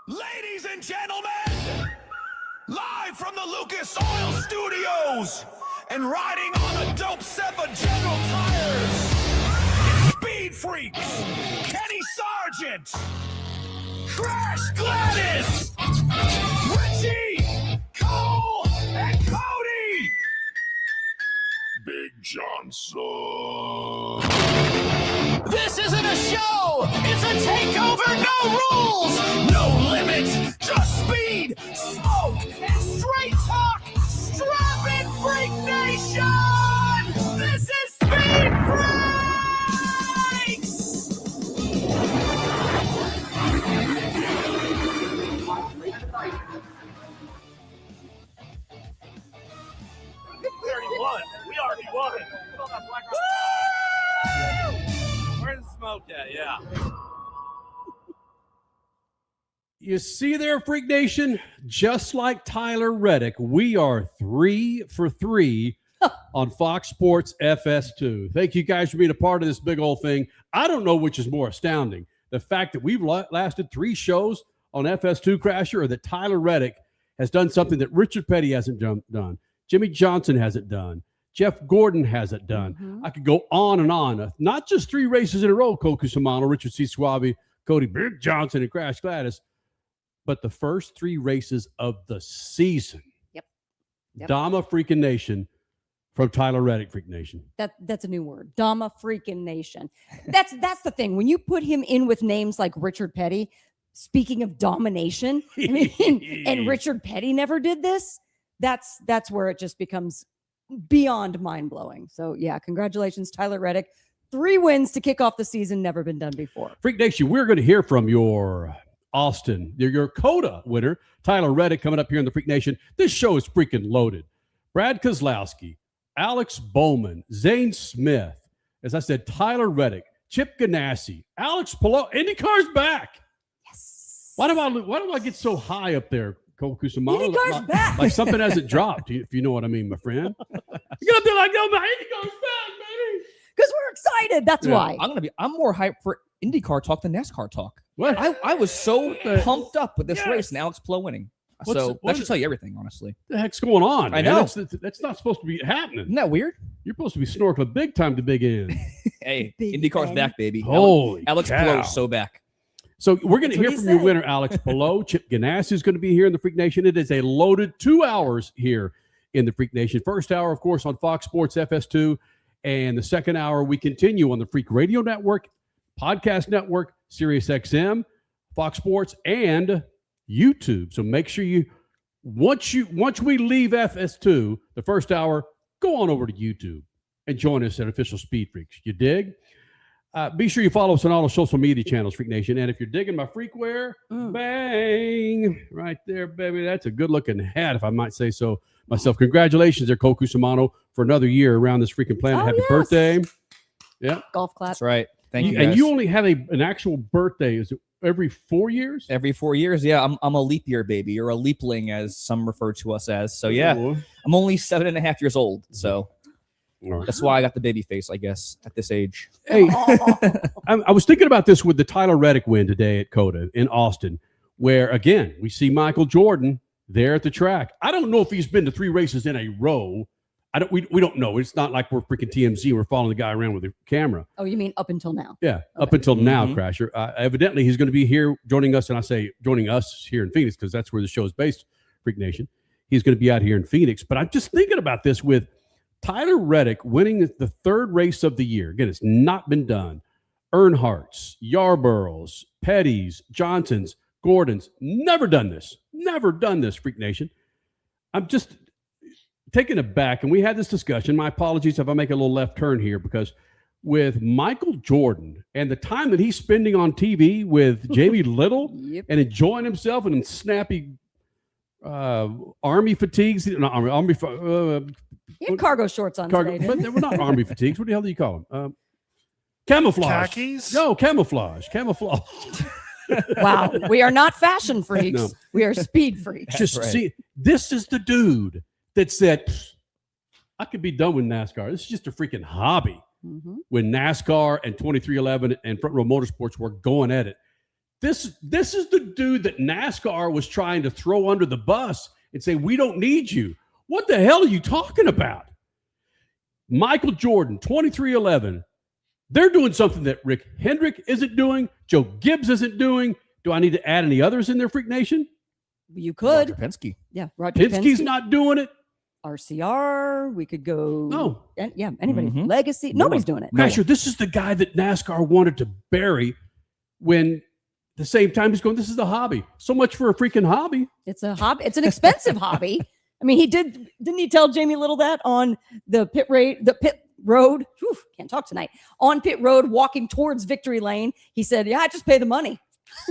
Ladies and gentlemen, live from the Lucas Oil Studios and riding on a dope Seppa General Tires, it's Speed Freaks, Kenny Sargent, Crash Gladys, Richie, Cole, and Cody. Big Johnson. This isn't a show, it's a takeover, no rules, no limits, just speed, smoke, and straight talk. Strap in, Freak Nation! This is Speed Freaks! We already won it. Where's the smoke at? Yeah. You see there, Freak Nation, just like Tyler Reddick, we are 3 for 3 on Fox Sports FS2. Thank you guys for being a part of this big old thing. I don't know which is more astounding, the fact that we've lasted 3 shows on FS2, Crasher, or that Tyler Reddick has done something that Richard Petty hasn't done, Jimmy Johnson hasn't done, Jeff Gordon hasn't done. Mm-hmm. I could go on and on. Not just 3 races in a row, Cole Cusimano, Richard C. Suave, Cody Big Johnson, and Crash Gladys, but the first 3 races of the season. Yep. Dama Freaking Nation from Tyler Reddick, Freak Nation. That's a new word. Dama Freaking Nation. That's the thing. When you put him in with names like Richard Petty, speaking of domination, I mean, and Richard Petty never did this, that's where it just becomes beyond mind-blowing. So yeah, congratulations, Tyler Reddick. 3 wins to kick off the season, never been done before. Freak Nation, we're going to hear from your Austin, your COTA winner, Tyler Reddick, coming up here in the Freak Nation. This show is freaking loaded. Brad Kozlowski, Alex Bowman, Zane Smith, as I said, Tyler Reddick, Chip Ganassi, Alex Palou. IndyCar's back. Yes. Why do I get so high up there, Cole Cusimano? IndyCar's back. Like something hasn't dropped, if you know what I mean, my friend. You're going to be like, oh, my IndyCar's back, baby. Because we're excited. That's why. I'm more hyped for IndyCar talk than NASCAR talk. What? I was so pumped up with this race and Alex Palou winning. That should tell you everything, honestly. What the heck's going on? I know. That's not supposed to be happening. Isn't that weird? You're supposed to be snorkeling big time to Big End. Hey, Big IndyCar's N. back, baby. Holy Alex cow. Palou's so back. So we're going to hear what he from your said. winner, Alex Palou. Chip Ganassi is going to be here in the Freak Nation. It is a loaded 2 hours here in the Freak Nation. First hour, of course, on Fox Sports FS2. And the second hour, we continue on the Freak Radio Network, Podcast Network, Sirius XM, Fox Sports, and YouTube. So make sure once we leave FS2, the first hour, go on over to YouTube and join us at Official Speed Freaks. You dig? Be sure you follow us on all the social media channels, Freak Nation. And if you're digging my freakware, bang, right there, baby. That's a good-looking hat, if I might say so myself. Congratulations there, Cole Cusimano, for another year around this freaking planet. Happy birthday. Yeah. Golf clap. That's right. Thank you, And guys. you only have an actual birthday. Is it every 4 years? Every 4 years, yeah. I'm a leap year baby, or a leapling, as some refer to us as. So yeah, Ooh. I'm only 7.5 years old. So All right. that's why I got the baby face, I guess, at this age. Hey, I was thinking about this with the Tyler Reddick win today at COTA in Austin, where, again, we see Michael Jordan there at the track. I don't know if he's been to 3 races in a row. We don't know. It's not like we're freaking TMZ. We're following the guy around with a camera. Oh, you mean up until now? Yeah, Okay. up until now, Mhm. Crasher. Evidently, he's going to be here joining us, and I say joining us here in Phoenix because that's where the show is based, Freak Nation. He's going to be out here in Phoenix. But I'm just thinking about this with Tyler Reddick winning the 3rd race of the year. Again, it's not been done. Earnhardt's, Yarborough's, Petty's, Johnson's, Gordon's. Never done this. Never done this, Freak Nation. I'm just taken aback, and we had this discussion. My apologies if I make a little left turn here, because with Michael Jordan and the time that he's spending on TV with Jamie Little Yep. and enjoying himself in snappy army fatigues, not army You had cargo shorts on cargo, today, but didn't they were not army fatigues. What the hell do you call them? Camouflage. Khakis? No, camouflage. you? Wow. We are not fashion freaks. No. We are speed freaks. Just right. see, this is the dude that said, I could be done with NASCAR. This is just a freaking hobby. Mhm. When NASCAR and 2311 and Front Row Motorsports were going at it, This is the dude that NASCAR was trying to throw under the bus and say, we don't need you. What the hell are you talking about? Michael Jordan, 2311. They're doing something that Rick Hendrick isn't doing, Joe Gibbs isn't doing. Do I need to add any others in there, Freak Nation? You could. Roger Penske. Yeah, Roger Pinsky's Penske. not doing it. RCR. We could go. No. Yeah, anybody. Mhm. Legacy. Nobody's doing it. Crasher, this is the guy that NASCAR wanted to bury when the same time he's going, this is the hobby. So much for a freaking hobby. It's a hobby. It's an expensive hobby. I mean, didn't he tell Jamie Little that on the pit road? Whew, can't talk tonight. On pit road, walking towards victory lane, he said, "Yeah, I just pay the money.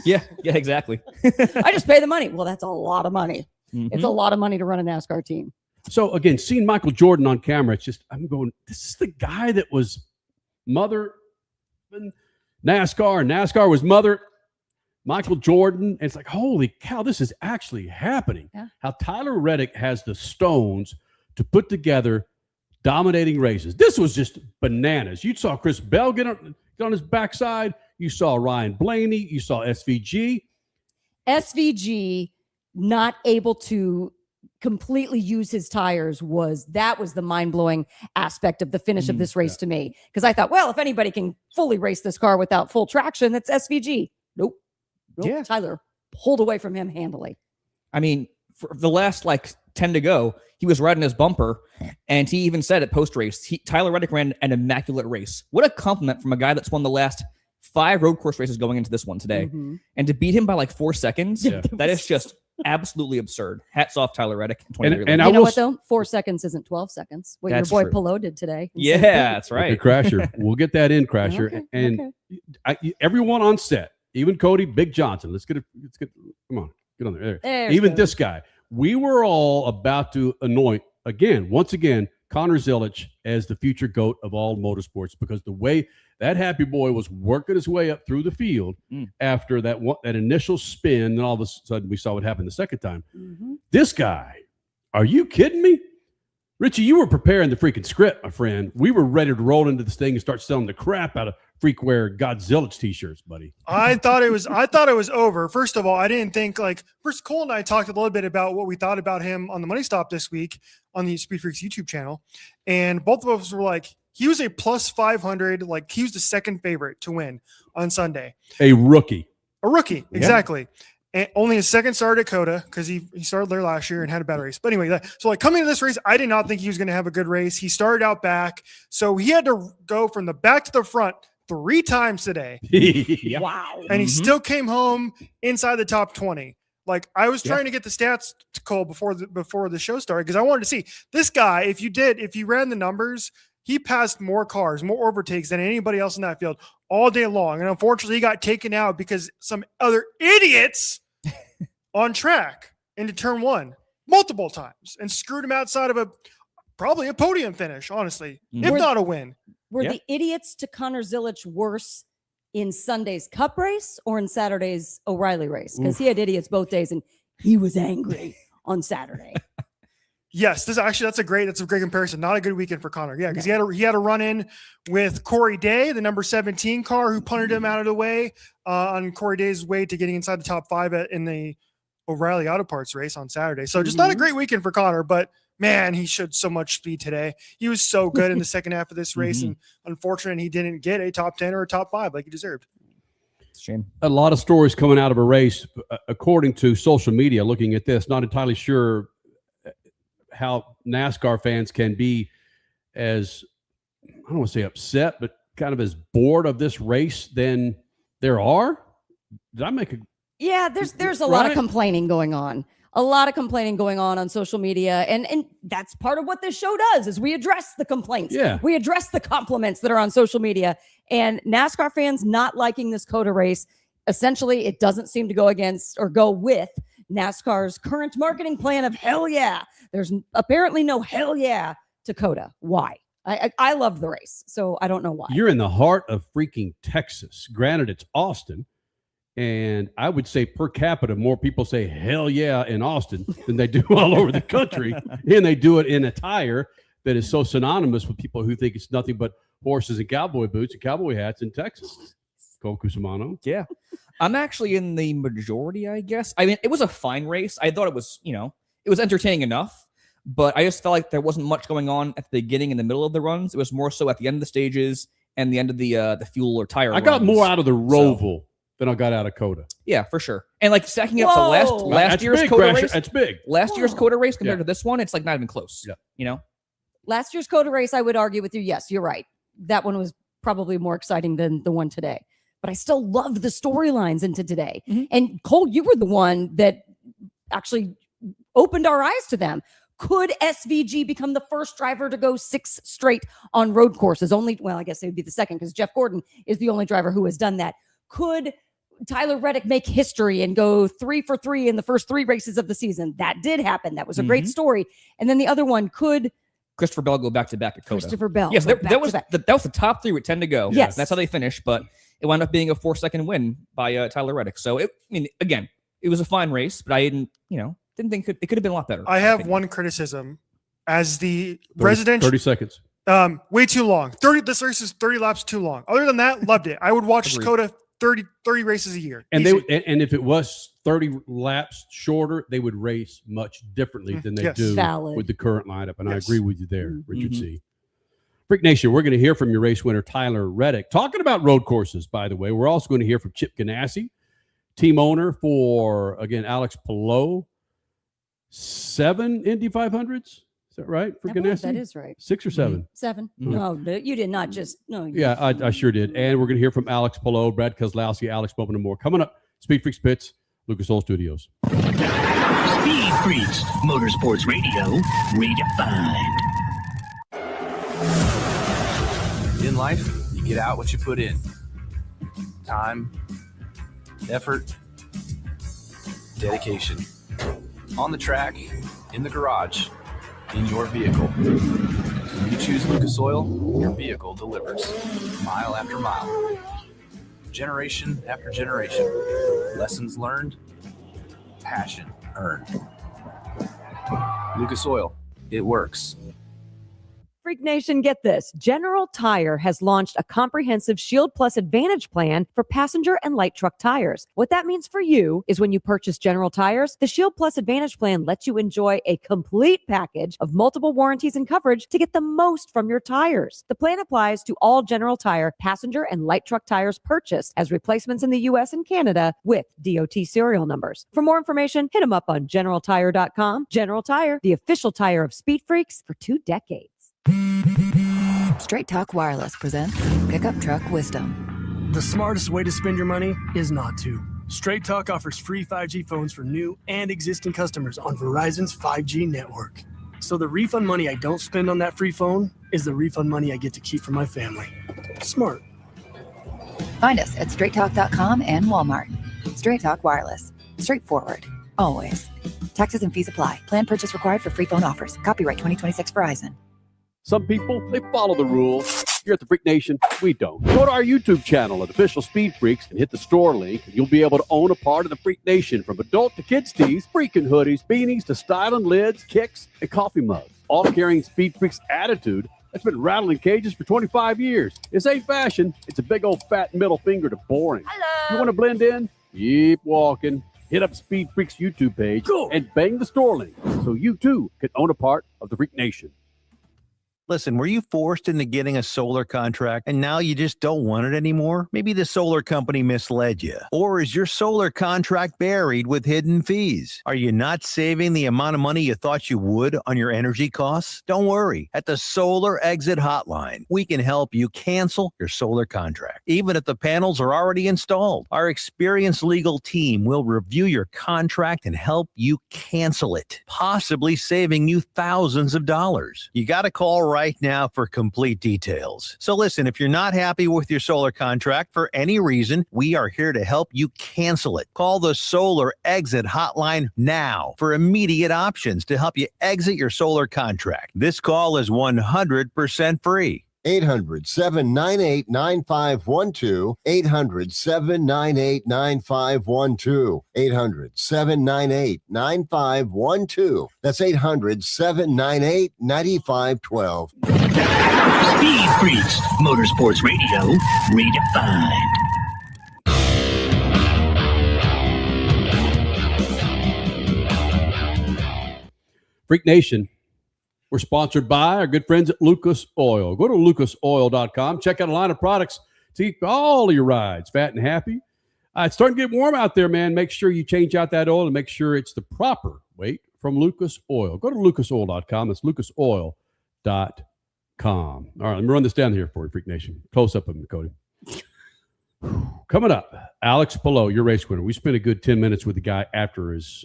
Yeah, exactly. I just pay the money." Well, that's a lot of money. Mhm. It's a lot of money to run a NASCAR team. So again, seeing Michael Jordan on camera, it's just, I'm going, this is the guy that was mother NASCAR, and NASCAR was mother Michael Jordan. And it's like, holy cow, this is actually happening. Yeah. How Tyler Reddick has the stones to put together dominating races. This was just bananas. You saw Chris Bell get on his backside. You saw Ryan Blaney. You saw SVG. SVG not able to completely use his tires was the mind-blowing aspect of the finish of this race to me. Because I thought, well, if anybody can fully race this car without full traction, that's SVG. Nope. Yeah. Tyler pulled away from him handily. I mean, for the last 10 to go, he was riding his bumper, and he even said at post-race, Tyler Reddick ran an immaculate race. What a compliment from a guy that's won the last 5 road course races going into this one today. Mm-hmm. And to beat him by 4 seconds, that is just absolutely absurd. Hats off, Tyler Reddick. And You know what, though? 4 seconds isn't 12 seconds. What That's your boy true. Palou did today. Yeah, that's right. Okay, Crasher. We'll get that in, Crasher. Okay, and okay. Everyone on set, even Cody, Big Johnson. Let's get, come on, get on there. There's Even Cody. this guy. We were all about to anoint, once again, Connor Zilic as the future GOAT of all motorsports, because the way that happy boy was working his way up through the field after that initial spin, and all of a sudden we saw what happened the second time. Mm-hmm. This guy, are you kidding me? Richie, you were preparing the freaking script, my friend. We were ready to roll into this thing and start selling the crap out of Freakware Godzilla t-shirts, buddy. I thought it was over. First of all, I didn't think first Cole and I talked a little bit about what we thought about him on the Money Stop this week on the Speed Freaks YouTube channel. And both of us were like, he was a plus 500, he was the second favorite to win on Sunday. A rookie. A rookie, exactly. And only his second start at Coda because he started there last year and had a bad race. But anyway, so coming to this race, I did not think he was going to have a good race. He started out back, so he had to go from the back to the front 3 times today. Yeah. Wow. And he still came home inside the top 20. I was trying to get the stats to Cole before the show started because I wanted to see this guy. If you ran the numbers, he passed more cars, more overtakes than anybody else in that field all day long. And unfortunately, he got taken out because some other idiots on track into turn 1 multiple times and screwed him outside of probably a podium finish, honestly, if not a win. Were the idiots to Connor Zilic worse in Sunday's Cup race or in Saturday's O'Reilly race? Because he had idiots both days and he was angry on Saturday. Yes, that's a great comparison. Not a good weekend for Connor. Yeah, because he had a run in with Corey Day, the number 17 car, who punted him out of the way on Corey Day's way to getting inside the top 5 in the O'Reilly Auto Parts race on Saturday. So just not a great weekend for Connor, but man, he showed so much speed today. He was so good in the second half of this race, and unfortunately, he didn't get a top 10 or a top 5 like he deserved. It's a shame. A lot of stories coming out of a race, according to social media, looking at this, not entirely sure how NASCAR fans can be as, I don't want to say upset, but kind of as bored of this race than there are. Did I make a... Yeah, there's a lot of complaining going on. A lot of complaining going on social media. And that's part of what this show does is we address the complaints. Yeah. We address the compliments that are on social media. And NASCAR fans not liking this COTA race, essentially it doesn't seem to go against or go with NASCAR's current marketing plan of hell yeah. There's apparently no hell yeah to COTA. Why? I love the race, so I don't know why. You're in the heart of freaking Texas. Granted, it's Austin. And I would say per capita, more people say hell yeah in Austin than they do all over the country. And they do it in attire that is so synonymous with people who think it's nothing but horses and cowboy boots and cowboy hats in Texas. Cole Cusimano. Yeah. I'm actually in the majority, I guess. I mean, it was a fine race. I thought it was, it was entertaining enough, but I just felt like there wasn't much going on at the beginning and the middle of the runs. It was more so at the end of the stages and the end of the fuel or tire. I got more out of the Roval than I got out of Coda. Yeah, for sure. And like stacking up to last year's Coda race. That's big. Last year's Coda race compared to this one, it's like not even close. Yeah. Last year's Coda race, I would argue with you. Yes, you're right. That one was probably more exciting than the one today. But I still loved the storylines into today. Mm-hmm. And Cole, you were the one that actually opened our eyes to them. Could SVG become the first driver to go 6 straight on road courses? I guess it would be the second because Jeff Gordon is the only driver who has done that. Could Tyler Reddick make history and go 3 for 3 in the first 3 races of the season? That did happen. That was a great story. And then the other one, could Christopher Bell go back to back at Coda? Christopher Bell. Yes, that was the top 3 with 10 to go. Yes. That's how they finished, but it wound up being a 4-second win by Tyler Reddick. So again, it was a fine race, but I didn't think it could have been a lot better. I have one criticism as the residential 30 seconds. Way too long. This race is 30 laps too long. Other than that, loved it. I would watch Coda 30 races a year. And Easy. and if it was 30 laps shorter, they would race much differently than they do with the current lineup. And I agree with you there, Richard C. Freak Nation, we're going to hear from your race winner, Tyler Reddick. Talking about road courses, by the way, we're also going to hear from Chip Ganassi, team owner for, again, Alex Palou. 7 Indy 500s. Is that right for Ganassi? That is right. 6 or 7? 7. No, you did not just. No. Yeah, I sure did. And we're going to hear from Alex Palou, Brad Kozlowski, Alex Bowman, and more. Coming up, Speed Freaks Pits, Lucas Oil Studios. Speed Freaks, Motorsports Radio, redefined. In life, you get out what you put in. Time, effort, dedication. On the track, in the garage, in your vehicle. When you choose Lucas Oil, your vehicle delivers. Mile after mile. Generation after generation. Lessons learned. Passion earned. Lucas Oil, it works. Freak Nation, get this. General Tire has launched a comprehensive Shield Plus Advantage plan for passenger and light truck tires. What that means for you is when you purchase General Tires, the Shield Plus Advantage plan lets you enjoy a complete package of multiple warranties and coverage to get the most from your tires. The plan applies to all General Tire passenger and light truck tires purchased as replacements in the U.S. and Canada with DOT serial numbers. For more information, hit them up on GeneralTire.com. General Tire, the official tire of Speed Freaks for 2 decades. Straight Talk Wireless presents Pickup Truck Wisdom. The smartest way to spend your money is not to. Straight Talk offers free 5G phones for new and existing customers on Verizon's 5G network. So the refund money I don't spend on that free phone is the refund money I get to keep for my family. Smart. Find us at straighttalk.com and Walmart. Straight Talk Wireless. Straightforward. Always. Taxes and fees apply. Plan purchase required for free phone offers. Copyright 2026 Verizon. Some people, they follow the rules. Here at the Freak Nation, we don't. Go to our YouTube channel at Official Speed Freaks and hit the store link, and you'll be able to own a part of the Freak Nation, from adult to kids tees, freaking hoodies, beanies to styling lids, kicks, and coffee mugs. All carrying Speed Freaks attitude that's been rattling cages for 25 years. This ain't fashion. It's a big old fat middle finger to boring. Hello. You want to blend in? Keep walking. Hit up Speed Freaks YouTube page and bang the store link so you too can own a part of the Freak Nation. Listen, were you forced into getting a solar contract and now you just don't want it anymore? Maybe the solar company misled you. Or is your solar contract buried with hidden fees? Are you not saving the amount of money you thought you would on your energy costs? Don't worry. At the Solar Exit Hotline, we can help you cancel your solar contract, even if the panels are already installed. Our experienced legal team will review your contract and help you cancel it, possibly saving you thousands of dollars. You got to call right now for complete details. So listen, if you're not happy with your solar contract for any reason, we are here to help you cancel it. Call the Solar Exit Hotline now for immediate options to help you exit your solar contract. This call is 100% free. 800-798-9512. 800-798-9512. 800-798-9512. That's 800-798-9512. Speed Freaks, Motorsports Radio, redefined. Freak Nation, we're sponsored by our good friends at Lucas Oil. Go to lucasoil.com. Check out a line of products to keep all of your rides fat and happy. It's starting to get warm out there, man. Make sure you change out that oil and make sure it's the proper weight from Lucas Oil. Go to lucasoil.com. It's lucasoil.com. All right, let me run this down here for you, Freak Nation. Close up of me, Cody. Coming up, Alex Palou, your race winner. We spent a good 10 minutes with the guy after his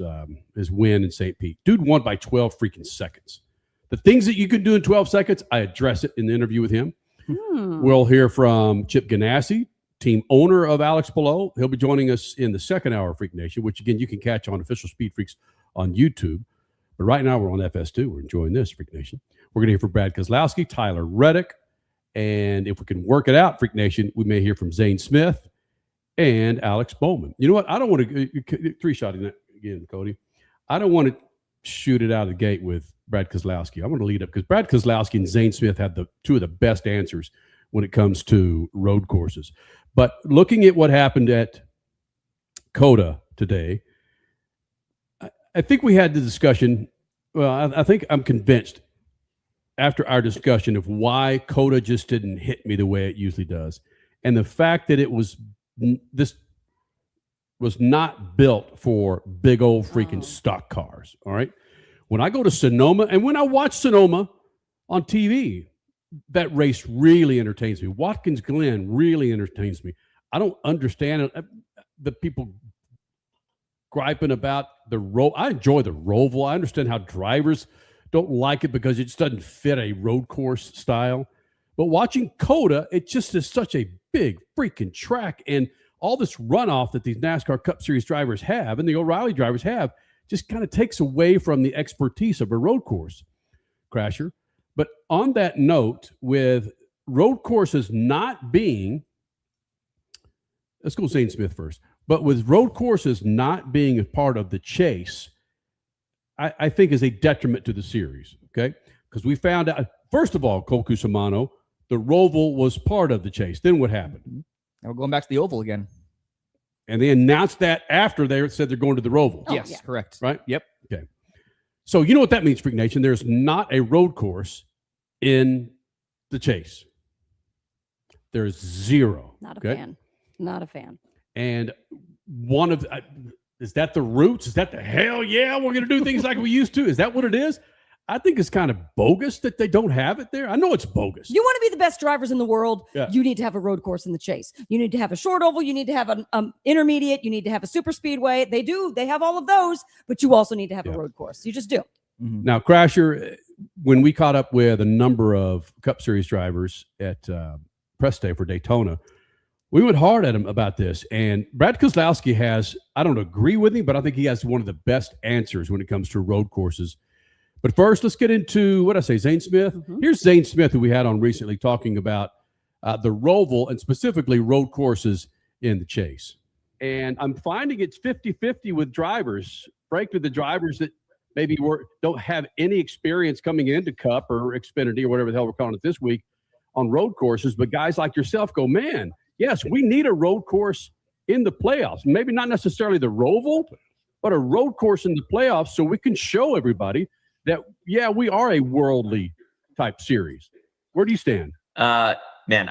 win in St. Pete. Dude won by 12 freaking seconds. The things that you could do in 12 seconds, I address it in the interview with him. We'll hear from Chip Ganassi, team owner of Alex Palou. He'll be joining us in the second hour of Freak Nation, which, again, you can catch on Official Speed Freaks on YouTube. But right now, we're on FS2. We're enjoying this, Freak Nation. We're going to hear from Brad Keselowski, Tyler Reddick, and if we can work it out, Freak Nation, we may hear from Zane Smith and Alex Bowman. You know what? I don't want to three-shotting that again, Cody. I don't want to shoot it out of the gate with Brad Keselowski. I want to lead up because Brad Keselowski and Zane Smith have two of the best answers when it comes to road courses. But looking at what happened at COTA today, I think we had the discussion. Well, I think I'm convinced after our discussion of why COTA just didn't hit me the way it usually does. And the fact that this was not built for big old freaking stock cars. All right. When I go to Sonoma and when I watch Sonoma on TV, that race really entertains me. Watkins Glen really entertains me. I don't understand the people griping about the I enjoy the Roval. I understand how drivers don't like it because it just doesn't fit a road course style. But watching COTA, it just is such a big freaking track. And all this runoff that these NASCAR Cup Series drivers have and the O'Reilly drivers have just kind of takes away from the expertise of a road course, Crasher. But on that note, with road courses not being, let's go Zane Smith first, but with road courses not being a part of the chase, I think is a detriment to the series, okay? Because we found out, first of all, Cole Cusimano, the Roval was part of the chase. Then what happened? Now we're going back to the Oval again. And they announced that after they said they're going to the Roval. Oh, yes, correct. Right? Yep. Okay. So you know what that means, Freak Nation? There's not a road course in the chase. There's zero. Not a fan. Not a fan. And one of is that the roots? Is that the hell yeah, we're going to do things like we used to? Is that what it is? I think it's kind of bogus that they don't have it there. I know it's bogus. You want to be the best drivers in the world, Yeah. You need to have a road course in the chase. You need to have a short oval. You need to have an intermediate. You need to have a super speedway. They do. They have all of those, but you also need to have a road course. You just do. Now, Crasher, when we caught up with a number of Cup Series drivers at press day for Daytona, we went hard at him about this. And Brad Keselowski has, I don't agree with him, but I think he has one of the best answers when it comes to road courses. But first, let's get into, what I say, Zane Smith. Here's Zane Smith, who we had on recently, talking about the Roval and specifically road courses in the chase. And I'm finding it's 50-50 with drivers, frankly, the drivers that maybe don't have any experience coming into Cup or Xfinity or whatever the hell we're calling it this week on road courses. But guys like yourself go, man, yes, we need a road course in the playoffs. Maybe not necessarily the Roval, but a road course in the playoffs so we can show everybody that, yeah, we are a worldly type series. Where do you stand? Man,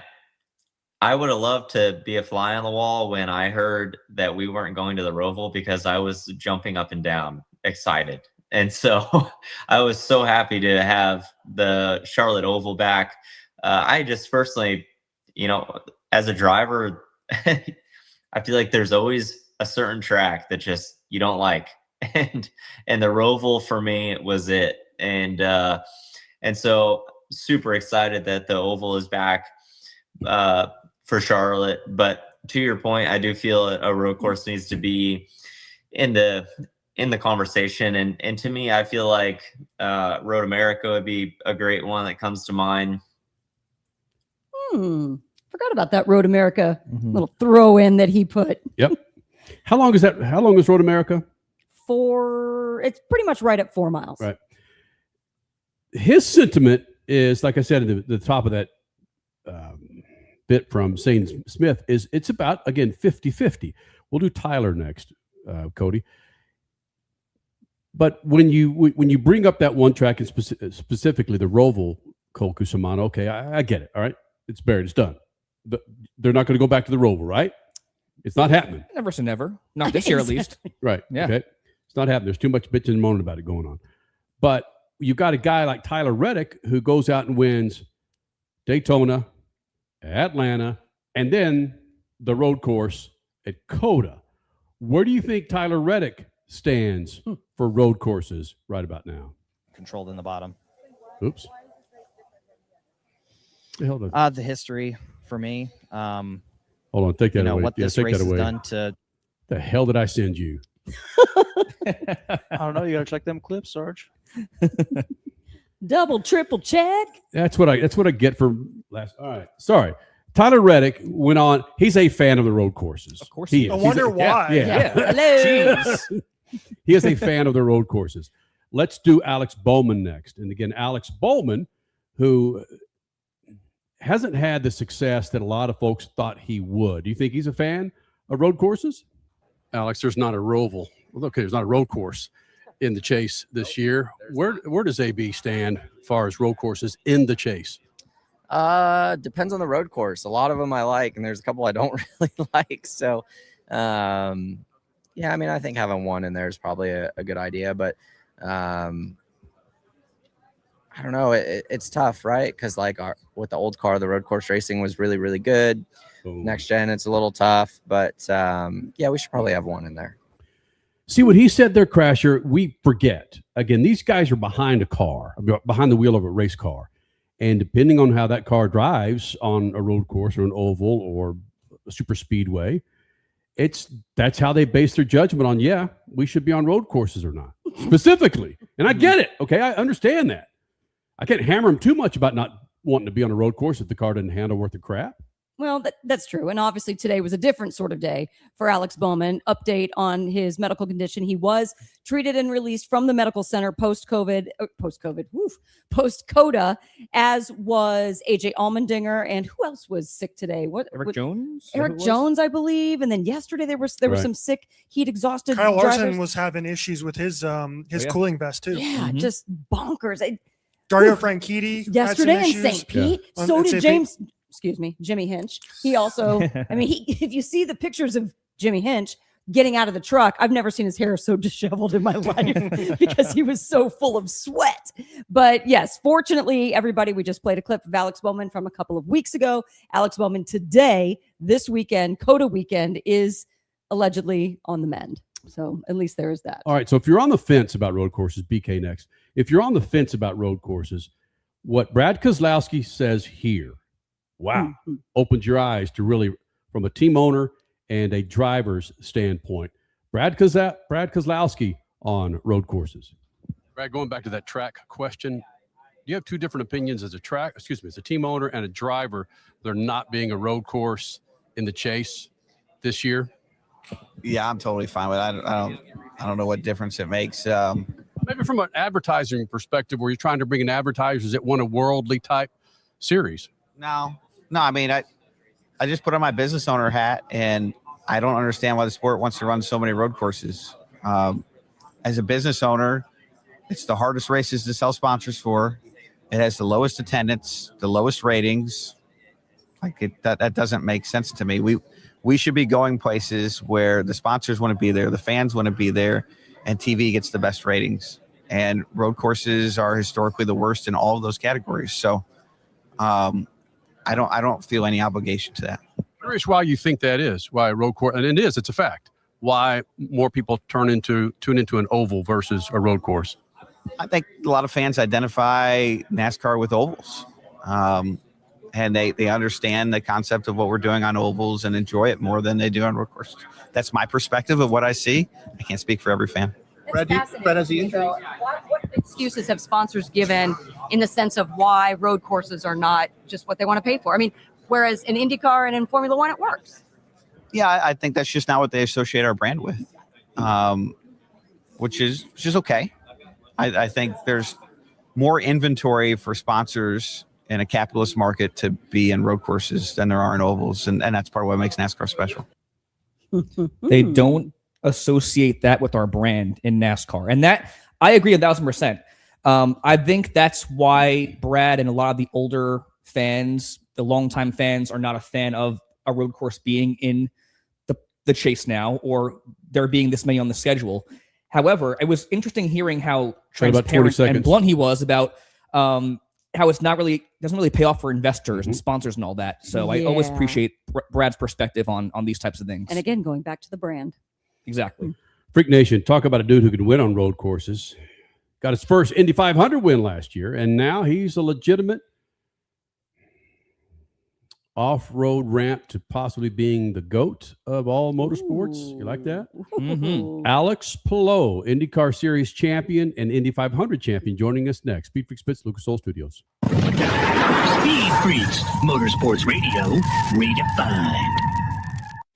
I would have loved to be a fly on the wall when I heard that we weren't going to the Roval because I was jumping up and down, excited. And so I was so happy to have the Charlotte Oval back. I just personally, as a driver, I feel like there's always a certain track that just you don't like. And the Roval for me was it. And so super excited that the Oval is back for Charlotte. But to your point, I do feel a road course needs to be in the conversation. And to me, I feel like Road America would be a great one that comes to mind. Forgot about that Road America little throw in that he put. Yep. How long is Road America? It's pretty much right at 4 miles. Right. His sentiment is, like I said at the top of that bit from Zane Smith, is it's about, again, 50-50. We'll do Tyler next, Cody. But when you bring up that one track and specifically the Roval, Cole Cusimano, okay, I get it. All right, it's buried, it's done. They're not going to go back to the Roval, right? It's not happening. Never say never. Not this year, at least. Right. Yeah. Okay. It's not happening. There's too much bitching and moaning about it going on. But you got a guy like Tyler Reddick who goes out and wins Daytona, Atlanta, and then the road course at COTA. Where do you think Tyler Reddick stands for road courses right about now? Controlled in the bottom. Oops. The hell does the history for me. Hold on, take that away. What this race has done to. The hell did I send you? I don't know. You got to check them clips, Sarge. Double, triple check. That's what I get for last. All right, sorry. Tyler Reddick went on. He's a fan of the road courses. Of course he is. I wonder why. Yeah. Hello. Jeez. He is a fan of the road courses. Let's do Alex Bowman next. And again, Alex Bowman, who hasn't had the success that a lot of folks thought he would. Do you think he's a fan of road courses? Alex, there's not a Roval. Well, okay, there's not a road course in the Chase this year. Where does AB stand as far as road courses in the Chase? Depends on the road course. A lot of them I like, and there's a couple I don't really like. So, yeah, I mean, I think having one in there is probably a good idea, but I don't know. It's tough, right? Because with the old car, the road course racing was really, really good. Next gen, it's a little tough, but yeah, we should probably have one in there. See what he said there, Crasher. We forget. Again, these guys are behind a car, behind the wheel of a race car. And depending on how that car drives on a road course or an oval or a super speedway, that's how they base their judgment on, yeah, we should be on road courses or not, specifically. And I get it. Okay, I understand that. I can't hammer him too much about not wanting to be on a road course if the car didn't handle worth the crap. Well, that's true. And obviously today was a different sort of day for Alex Bowman. Update on his medical condition. He was treated and released from the medical center post-CODA, as was AJ Allmendinger. And who else was sick today? Eric Jones? Eric Jones, I believe. And then yesterday there were some sick, heat exhausted Kyle Larson drivers. was having issues with his cooling vest too. Yeah, just bonkers. Dario Franchitti yesterday in St. Pete. Yeah. So did Jimmy Hinch. He also, I mean, if you see the pictures of Jimmy Hinch getting out of the truck, I've never seen his hair so disheveled in my life because he was so full of sweat. But yes, fortunately, everybody, we just played a clip of Alex Bowman from a couple of weeks ago. Alex Bowman today, this weekend, COTA weekend, is allegedly on the mend. So at least there is that. All right. So if you're on the fence about road courses, BK next. If you're on the fence about road courses, what Brad Keselowski says here, wow, opens your eyes to really, from a team owner and a driver's standpoint, Brad Keselowski on road courses. Brad, going back to that track question, do you have two different opinions as a team owner and a driver, there not being a road course in the Chase this year? Yeah, I'm totally fine with it. I don't know what difference it makes. Maybe from an advertising perspective, where you're trying to bring in advertisers that want a worldly type series. No. I mean, I just put on my business owner hat, and I don't understand why the sport wants to run so many road courses. As a business owner, it's the hardest races to sell sponsors for. It has the lowest attendance, the lowest ratings. That doesn't make sense to me. We should be going places where the sponsors want to be there, the fans want to be there, and TV gets the best ratings. And road courses are historically the worst in all of those categories. So I don't feel any obligation to that. Curious why you think that is, why a road course, and it's a fact, why more people tune into an oval versus a road course. I think a lot of fans identify NASCAR with ovals. And they understand the concept of what we're doing on ovals and enjoy it more than they do on road courses. That's my perspective of what I see. I can't speak for every fan. Brad, has the injury? What excuses have sponsors given in the sense of why road courses are not just what they want to pay for? I mean, whereas in IndyCar and in Formula One, it works. Yeah, I think that's just not what they associate our brand with, which is okay. I think there's more inventory for sponsors in a capitalist market to be in road courses than there are in ovals. And that's part of what makes NASCAR special. They don't associate that with our brand in NASCAR. And that I agree 1,000%. I think that's why Brad and a lot of the older fans, the longtime fans, are not a fan of a road course being in the chase now, or there being this many on the schedule. However, it was interesting hearing how transparent and blunt he was about how it's not really doesn't really pay off for investors and sponsors and all that. So I always appreciate Brad's perspective on these types of things. And again, going back to the brand. Exactly. Freak Nation, talk about a dude who can win on road courses. Got his first Indy 500 win last year, and now he's a legitimate off-road ramp to possibly being the GOAT of all motorsports. You like that? Mm-hmm. Alex Palou, IndyCar Series champion and Indy 500 champion, joining us next. Speed Freak Spitz, Lucas Oil Studios. Speed Freaks, Motorsports Radio, redefined.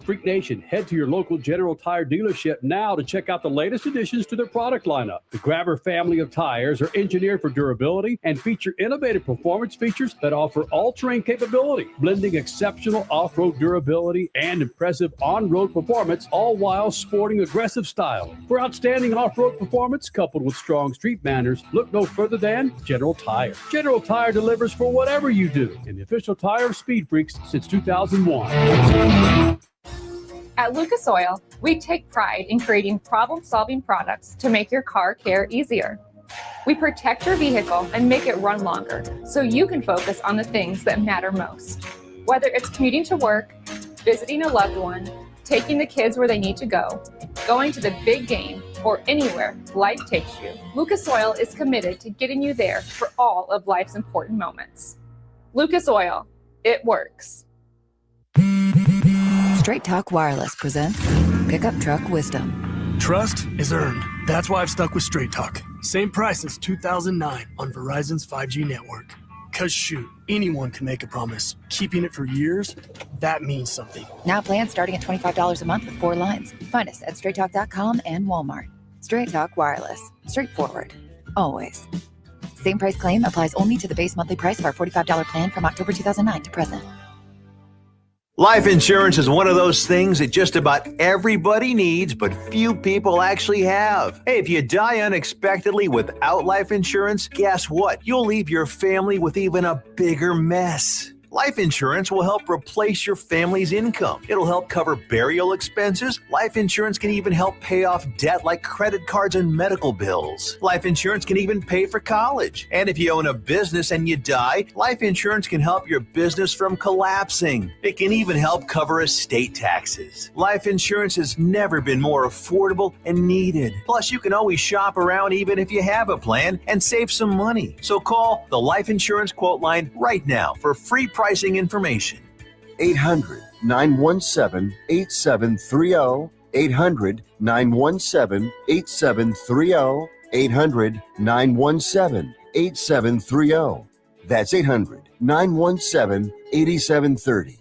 Freak Nation, head to your local General Tire dealership now to check out the latest additions to their product lineup. The Grabber family of tires are engineered for durability and feature innovative performance features that offer all-terrain capability, blending exceptional off-road durability and impressive on-road performance, all while sporting aggressive style. For outstanding off-road performance coupled with strong street manners, look no further than General Tire. General Tire delivers for whatever you do, and the official tire of Speed Freaks since 2001. At Lucas Oil, we take pride in creating problem-solving products to make your car care easier. We protect your vehicle and make it run longer so you can focus on the things that matter most. Whether it's commuting to work, visiting a loved one, taking the kids where they need to go, going to the big game, or anywhere life takes you, Lucas Oil is committed to getting you there for all of life's important moments. Lucas Oil, it works. Straight Talk Wireless presents Pickup Truck Wisdom. Trust is earned. That's why I've stuck with Straight Talk. Same price since 2009 on Verizon's 5G network. Cause shoot, anyone can make a promise. Keeping it for years, that means something. Now plans starting at $25 a month with 4 lines. Find us at straighttalk.com and Walmart. Straight Talk Wireless. Straightforward. Always. Same price claim applies only to the base monthly price of our $45 plan from October 2009 to present. Life insurance is one of those things that just about everybody needs, but few people actually have. Hey, if you die unexpectedly without life insurance, guess what? You'll leave your family with even a bigger mess. Life insurance will help replace your family's income. It'll help cover burial expenses. Life insurance can even help pay off debt like credit cards and medical bills. Life insurance can even pay for college. And if you own a business and you die, life insurance can help your business from collapsing. It can even help cover estate taxes. Life insurance has never been more affordable and needed. Plus, you can always shop around even if you have a plan and save some money. So call the Life Insurance Quote Line right now for free pricing information. 800-917-8730. 800-917-8730. 800-917-8730. That's 800-917-8730.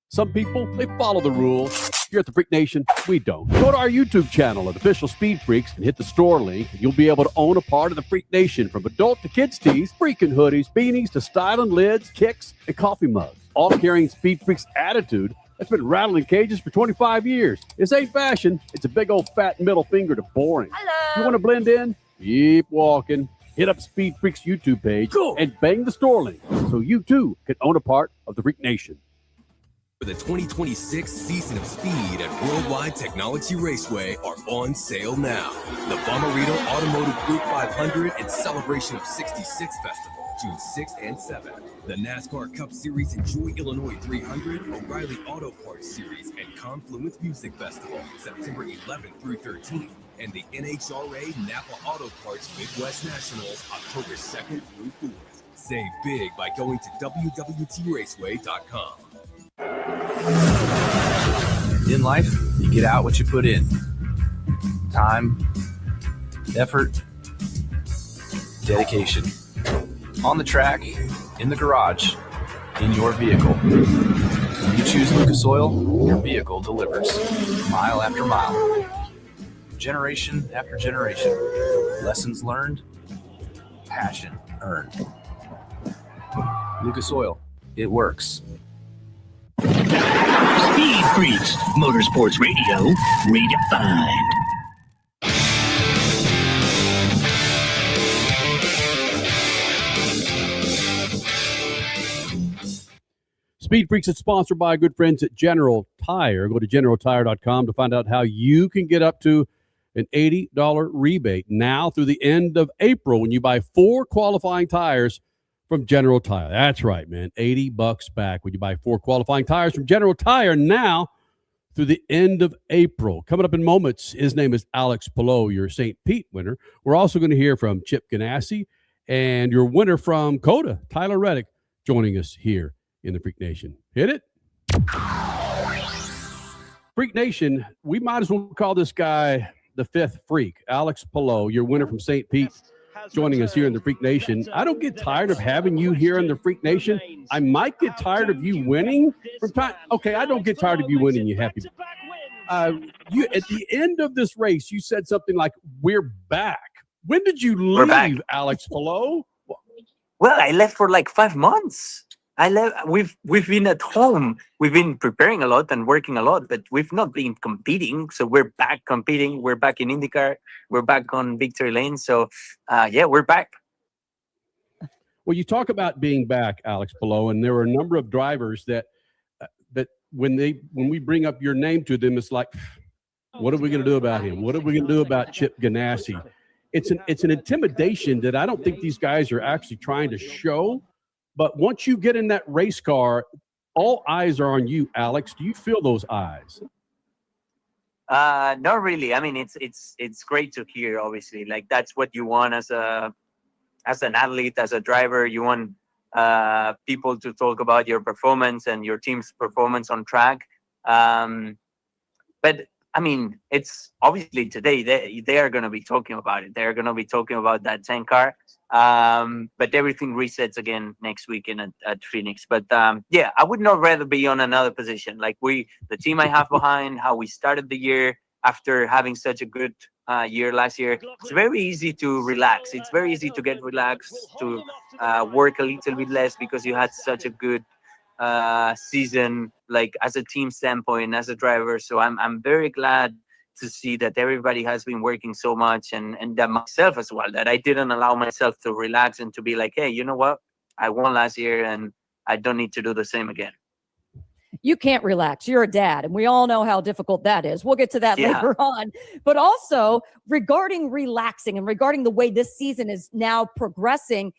Some people, they follow the rules. Here at the Freak Nation, we don't. Go to our YouTube channel at Official Speed Freaks and hit the store link, and you'll be able to own a part of the Freak Nation, from adult to kids tees, freaking hoodies, beanies to styling lids, kicks, and coffee mugs. All carrying Speed Freaks attitude that's been rattling cages for 25 years. This ain't fashion. It's a big old fat middle finger to boring. Hello. You want to blend in? Keep walking. Hit up Speed Freaks YouTube page and bang the store link so you too can own a part of the Freak Nation. For the 2026 season of Speed at Worldwide Technology Raceway are on sale now. The Bommarito Automotive Group 500 and Celebration of 66 Festival, June 6th and 7th. The NASCAR Cup Series Enjoy Illinois 300, O'Reilly Auto Parts Series, and Confluence Music Festival, September 11th through 13th. And the NHRA Napa Auto Parts Midwest Nationals, October 2nd through 4th. Save big by going to WWTRaceway.com. In life, you get out what you put in. Time, effort, dedication. On the track, in the garage, in your vehicle. When you choose Lucas Oil, your vehicle delivers. Mile after mile. Generation after generation. Lessons learned, passion earned. Lucas Oil, it works. Speed Freaks, Motorsports Radio, redefined. Speed Freaks is sponsored by our good friends at General Tire. Go to generaltire.com to find out how you can get up to an $80 rebate now through the end of April when you buy 4 qualifying tires from General Tire. That's right, man. $80 back when you buy 4 qualifying tires from General Tire now through the end of April. Coming up in moments, his name is Alex Palou, your St. Pete winner. We're also going to hear from Chip Ganassi and your winner from COTA, Tyler Reddick, joining us here in the Freak Nation. Hit it. Freak Nation, we might as well call this guy the 5th freak. Alex Palou, your winner from St. Pete, joining us here in the Freak Nation. I don't get tired of having you here in the Freak Nation. I might get tired of you winning from time. Okay, I don't get tired of you winning, you happy. You at the end of this race, you said something like, "We're back." When did you leave, Alex Palou? Well, I left for like 5 months. I left. We've been at home. We've been preparing a lot and working a lot, but we've not been competing. So we're back competing. We're back in IndyCar. We're back on victory lane. So, yeah, we're back. Well, you talk about being back, Alex Palou, and there are a number of drivers that when we bring up your name to them, it's like, what are we going to do about him? What are we going to do about Chip Ganassi? It's an intimidation that I don't think these guys are actually trying to show. But once you get in that race car, all eyes are on you, Alex. Do you feel those eyes? Not really. I mean, it's great to hear. Obviously, like that's what you want as an athlete, as a driver. You want people to talk about your performance and your team's performance on track. But I mean, it's obviously today they are going to be talking about it. They're going to be talking about that 10 car. But everything resets again next weekend at Phoenix. But yeah, I would not rather be on another position. Like the team I have behind, how we started the year after having such a good year last year. It's very easy to relax. It's very easy to get relaxed, to work a little bit less because you had such a good season, like as a team standpoint, as a driver. So I'm very glad to see that everybody has been working so much and that myself as well, that I didn't allow myself to relax and to be like, hey, you know what? I won last year and I don't need to do the same again. You can't relax. You're a dad, and we all know how difficult that is. We'll get to that later on. But also regarding relaxing and regarding the way this season is now progressing,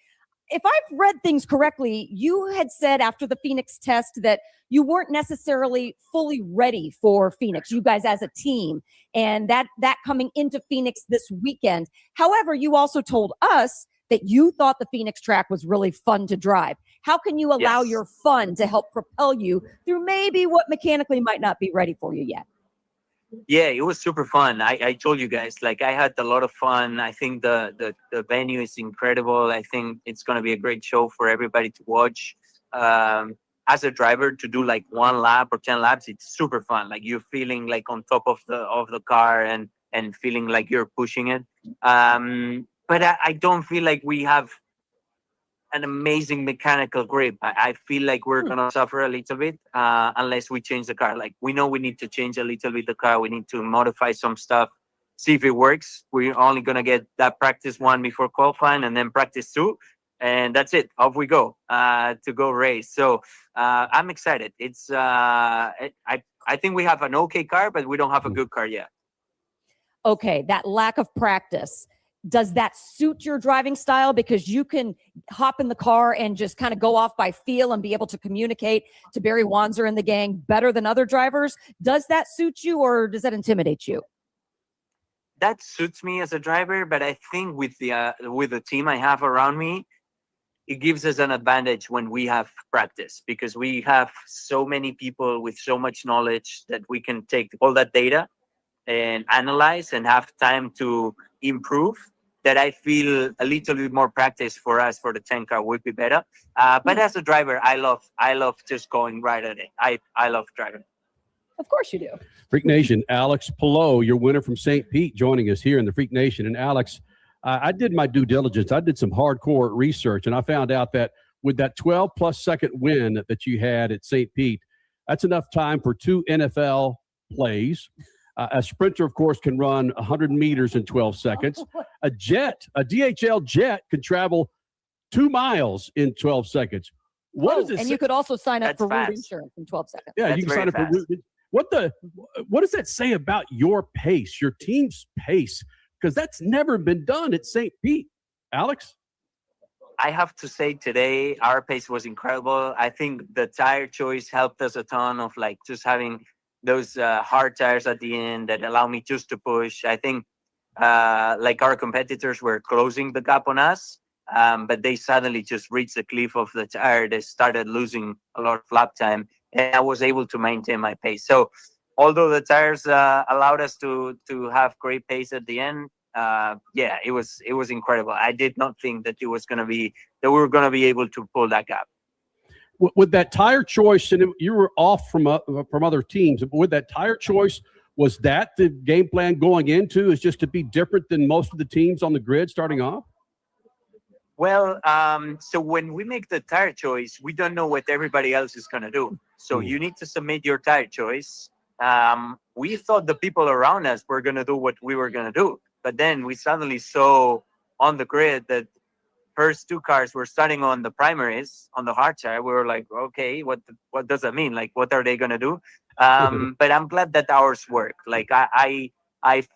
if I've read things correctly, you had said after the Phoenix test that you weren't necessarily fully ready for Phoenix, you guys as a team, and that coming into Phoenix this weekend. However, you also told us that you thought the Phoenix track was really fun to drive. How can you allow your fun to help propel you through maybe what mechanically might not be ready for you yet? Yeah, it was super fun. I told you guys, like I had a lot of fun. I think the venue is incredible. I think it's going to be a great show for everybody to watch. As a driver, to do like 1 lap or 10 laps, it's super fun. Like you're feeling like on top of the car and feeling like you're pushing it. But I don't feel like we have an amazing mechanical grip. I feel like we're going to suffer a little bit unless we change the car. Like we know we need to change a little bit the car. We need to modify some stuff, see if it works. We're only going to get that practice 1 before qualifying and then practice 2. And that's it. Off we go to go race. So I'm excited. It's I think we have an okay car, but we don't have a good car yet. Okay, that lack of practice, does that suit your driving style? Because you can hop in the car and just kind of go off by feel and be able to communicate to Barry Wanzer and the gang better than other drivers. Does that suit you or does that intimidate you? That suits me as a driver, but I think with the team I have around me, it gives us an advantage when we have practice because we have so many people with so much knowledge that we can take all that data and analyze and have time to improve. That I feel a little bit more practice for us for the 10 car would be better. But as a driver, I love just going right at it. I love driving. Of course you do. Freak Nation, Alex Palou, your winner from St. Pete, joining us here in the Freak Nation. And Alex, I did my due diligence. I did some hardcore research, and I found out that with that 12-plus second win that you had at St. Pete, that's enough time for 2 NFL plays. A sprinter, of course, can run 100 meters in 12 seconds. A DHL jet can travel 2 miles in 12 seconds. What does it And say? you could also sign up That's for root fast. insurance in 12 seconds. Yeah, That's you can very sign up for fast. what does that say about your pace, your team's pace? Because that's never been done at St. Pete. Alex? I have to say today our pace was incredible. I think the tire choice helped us a ton of like just having those hard tires at the end that allow me just to push. I think like our competitors were closing the gap on us, but they suddenly just reached the cliff of the tire. They started losing a lot of lap time, and I was able to maintain my pace. So although the tires allowed us to have great pace at the end, yeah, it was incredible. I did not think that we were going to be able to pull that gap. With that tire choice, and you were off from other teams, but with that tire choice, was that the game plan going into, is just to be different than most of the teams on the grid starting off? Well, so when we make the tire choice, we don't know what everybody else is going to do. So you need to submit your tire choice. We thought the people around us were going to do what we were going to do. But then we suddenly saw on the grid that first two cars were starting on the primaries on the hard tire. We were like, okay, what does that mean? Like, what are they going to do? But I'm glad that ours worked. Like I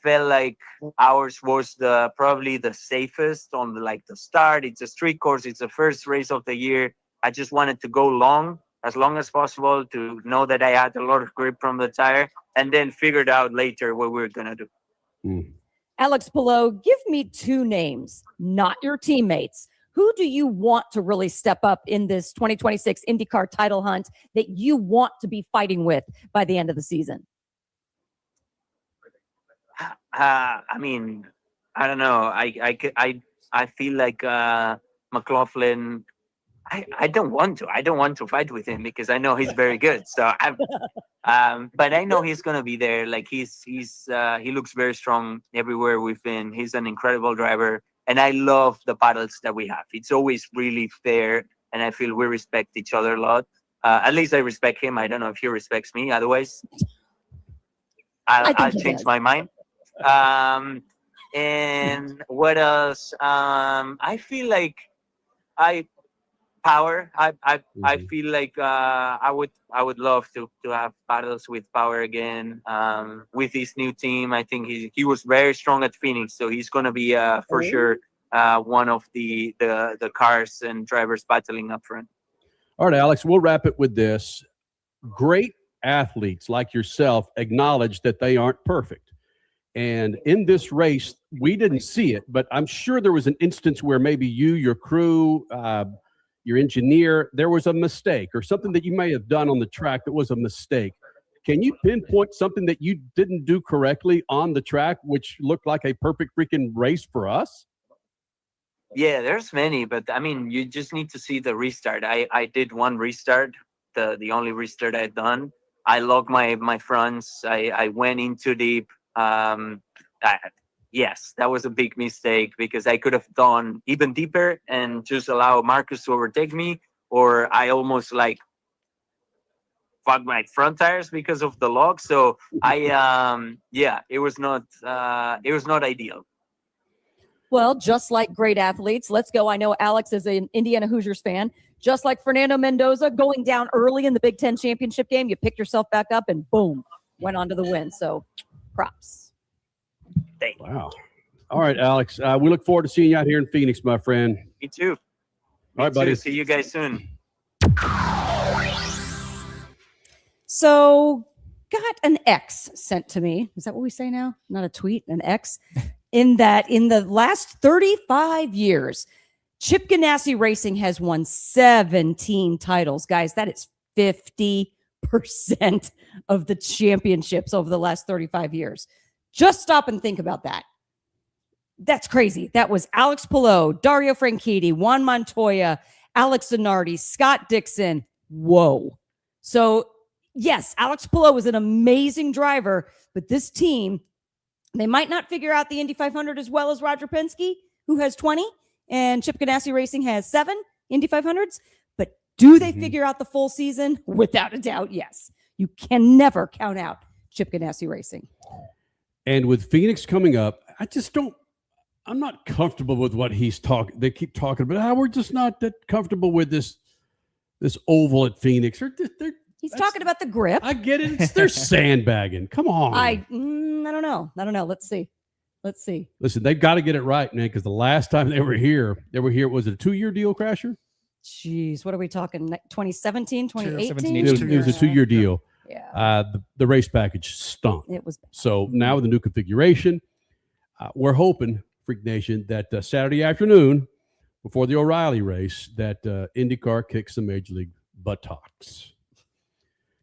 felt like ours was probably the safest on the start. It's a street course. It's the first race of the year. I just wanted to go as long as possible to know that I had a lot of grip from the tire, and then figured out later what we were going to do. Alex Palou, give me two names, not your teammates. Who do you want to really step up in this 2026 IndyCar title hunt that you want to be fighting with by the end of the season? I mean, I don't know. I feel like McLaughlin. I don't want to fight with him because I know he's very good. So but I know he's gonna be there. Like he looks very strong everywhere we've been. He's an incredible driver, and I love the battles that we have. It's always really fair, and I feel we respect each other a lot. At least I respect him. I don't know if he respects me. Otherwise, I'll change my mind. And what else? I feel like Power. I feel like I would love to have battles with Power again. With his new team, I think he was very strong at Phoenix, so he's gonna be for sure one of the cars and drivers battling up front. All right, Alex, we'll wrap it with this. Great athletes like yourself acknowledge that they aren't perfect. And in this race, we didn't see it, but I'm sure there was an instance where maybe you, your crew, your engineer, there was a mistake or something that you may have done on the track that was a mistake. Can you pinpoint something that you didn't do correctly on the track, which looked like a perfect freaking race for us? Yeah, there's many, but I mean, you just need to see the restart. I did one restart, the only restart I'd done. I locked my fronts. I went in too deep. Yes, that was a big mistake because I could have gone even deeper and just allow Marcus to overtake me, or I almost like fucked my front tires because of the lock. So it was not ideal. Well, just like great athletes, let's go. I know Alex is an Indiana Hoosiers fan. Just like Fernando Mendoza going down early in the Big Ten championship game, you picked yourself back up and boom, went on to the win. So props. Wow. All right, Alex. We look forward to seeing you out here in Phoenix, my friend. Me too. All right, buddy. See you guys soon. So got an X sent to me. Is that what we say now? Not a tweet, an X. In that, in the last 35 years, Chip Ganassi Racing has won 17 titles. Guys, that is 50% of the championships over the last 35 years. Just stop and think about that. That's crazy. That was Alex Palou, Dario Franchitti, Juan Montoya, Alex Zanardi, Scott Dixon. Whoa. So, yes, Alex Palou is an amazing driver, but this team, they might not figure out the Indy 500 as well as Roger Penske, who has 20, and Chip Ganassi Racing has 7 Indy 500s. But do they figure out the full season? Without a doubt, yes. You can never count out Chip Ganassi Racing. And with Phoenix coming up, I'm not comfortable with what he's talking. They keep talking about how we're just not that comfortable with this this oval at Phoenix. He's talking about the grip. I get it. They're sandbagging. Come on. I don't know. Let's see. Listen, they've got to get it right, man, because the last time they were here, was it a 2-year deal, Crasher? Jeez, what are we talking? 2017, 2018? It was a 2-year deal. Yeah. The race package stunk. It was bad. So now with the new configuration, we're hoping, Freak Nation, that Saturday afternoon before the O'Reilly race, that IndyCar kicks the Major League buttocks.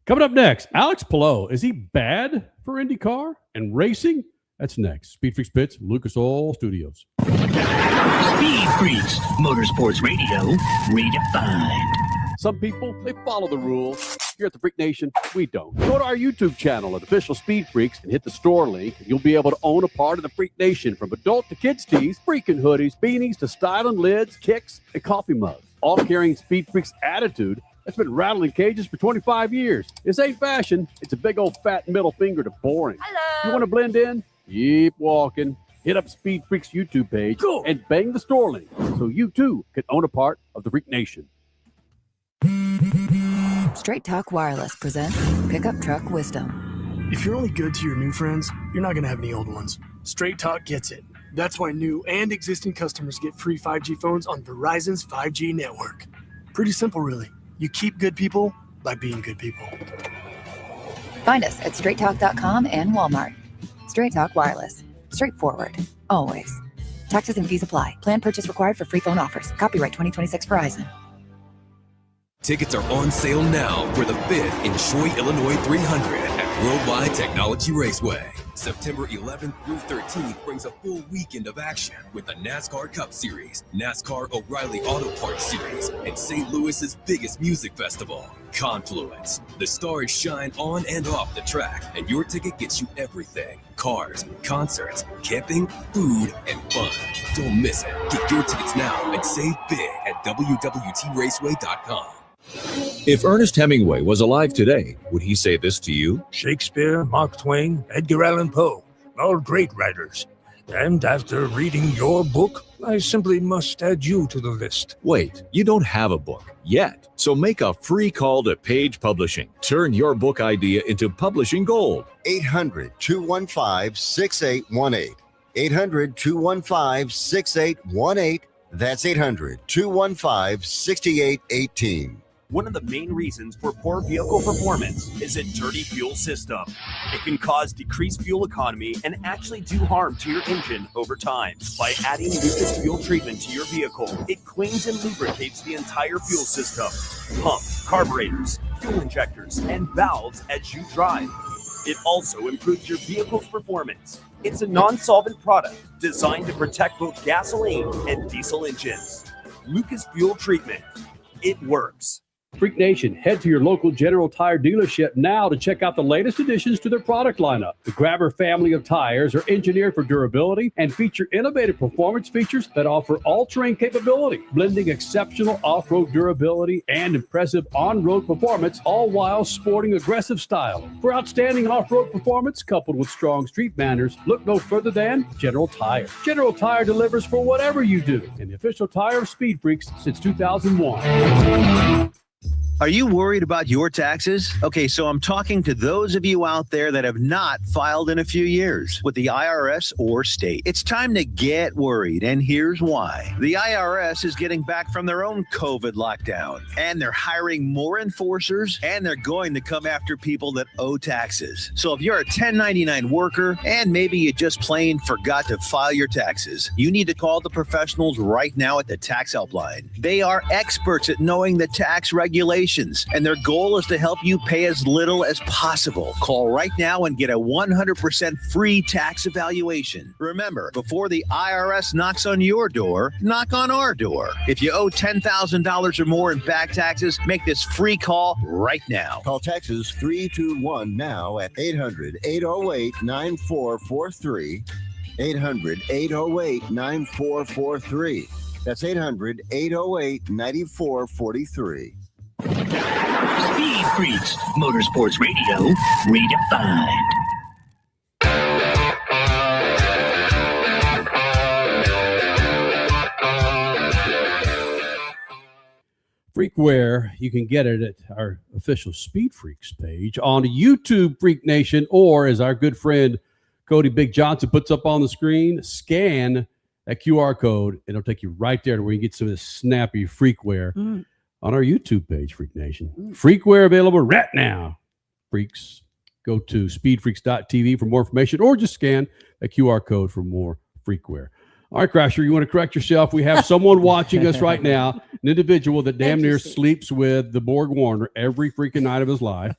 Coming up next, Alex Palou. Is he bad for IndyCar and racing? That's next. Speed Freaks Pits, Lucas Oil Studios. Speed Freaks, Motorsports Radio, redefined. Some people, they follow the rules. Here at the Freak Nation, we don't. Go to our YouTube channel at Official Speed Freaks and hit the store link, and you'll be able to own a part of the Freak Nation, from adult to kids tees, freaking hoodies, beanies to styling lids, kicks, and coffee mugs. All carrying Speed Freaks attitude that's been rattling cages for 25 years. This ain't fashion. It's a big old fat middle finger to boring. Hello. You want to blend in? Keep walking. Hit up Speed Freaks YouTube page and bang the store link so you too can own a part of the Freak Nation. Straight Talk Wireless presents Pickup Truck Wisdom. If you're only good to your new friends, you're not going to have any old ones. Straight Talk gets it. That's why new and existing customers get free 5G phones on Verizon's 5G network. Pretty simple, really. You keep good people by being good people. Find us at straighttalk.com and Walmart. Straight Talk Wireless. Straightforward. Always. Taxes and fees apply. Plan purchase required for free phone offers. Copyright 2026 Verizon. Tickets are on sale now for the 5th in Troy, Illinois 300 at Worldwide Technology Raceway. September 11th through 13th brings a full weekend of action with the NASCAR Cup Series, NASCAR O'Reilly Auto Parts Series, and St. Louis's biggest music festival, Confluence. The stars shine on and off the track, and your ticket gets you everything: cars, concerts, camping, food, and fun. Don't miss it. Get your tickets now and save big at WWTRaceway.com. If Ernest Hemingway was alive today, would he say this to you? Shakespeare, Mark Twain, Edgar Allan Poe, all great writers. And after reading your book, I simply must add you to the list. Wait, you don't have a book yet. So make a free call to Page Publishing. Turn your book idea into publishing gold. 800-215-6818. 800-215-6818. That's 800-215-6818. One of the main reasons for poor vehicle performance is a dirty fuel system. It can cause decreased fuel economy and actually do harm to your engine over time. By adding Lucas Fuel Treatment to your vehicle, it cleans and lubricates the entire fuel system, pump, carburetors, fuel injectors, and valves as you drive. It also improves your vehicle's performance. It's a non-solvent product designed to protect both gasoline and diesel engines. Lucas Fuel Treatment. It works. Freak Nation, head to your local General Tire dealership now to check out the latest additions to their product lineup. The Grabber family of tires are engineered for durability and feature innovative performance features that offer all-terrain capability, blending exceptional off-road durability and impressive on-road performance, all while sporting aggressive style. For outstanding off-road performance coupled with strong street manners, look no further than General Tire. General Tire delivers for whatever you do, and the official tire of Speed Freaks since 2001. Are you worried about your taxes? Okay, so I'm talking to those of you out there that have not filed in a few years with the IRS or state. It's time to get worried, and here's why. The IRS is getting back from their own COVID lockdown, and they're hiring more enforcers, and they're going to come after people that owe taxes. So if you're a 1099 worker, and maybe you just plain forgot to file your taxes, you need to call the professionals right now at the Tax Helpline. They are experts at knowing the tax regulations, and their goal is to help you pay as little as possible. Call right now and get a 100% free tax evaluation. Remember, before the IRS knocks on your door, knock on our door. If you owe $10,000 or more in back taxes, make this free call right now. Call Texas 321 now at 800-808-9443. 800-808-9443. That's 800-808-9443. Speed Freaks, Motorsports Radio, redefined. Freakware, you can get it at our official Speed Freaks page on YouTube, Freak Nation, or as our good friend Cody Big Johnson puts up on the screen, scan that QR code. It'll take you right there to where you get some of this snappy Freakware on our YouTube page, Freak Nation. Freakware available right now. Freaks, go to speedfreaks.tv for more information, or just scan that QR code for more Freakware. All right, Crasher, you want to correct yourself? We have someone watching us right now, an individual that damn near sleeps with the Borg Warner every freaking night of his life.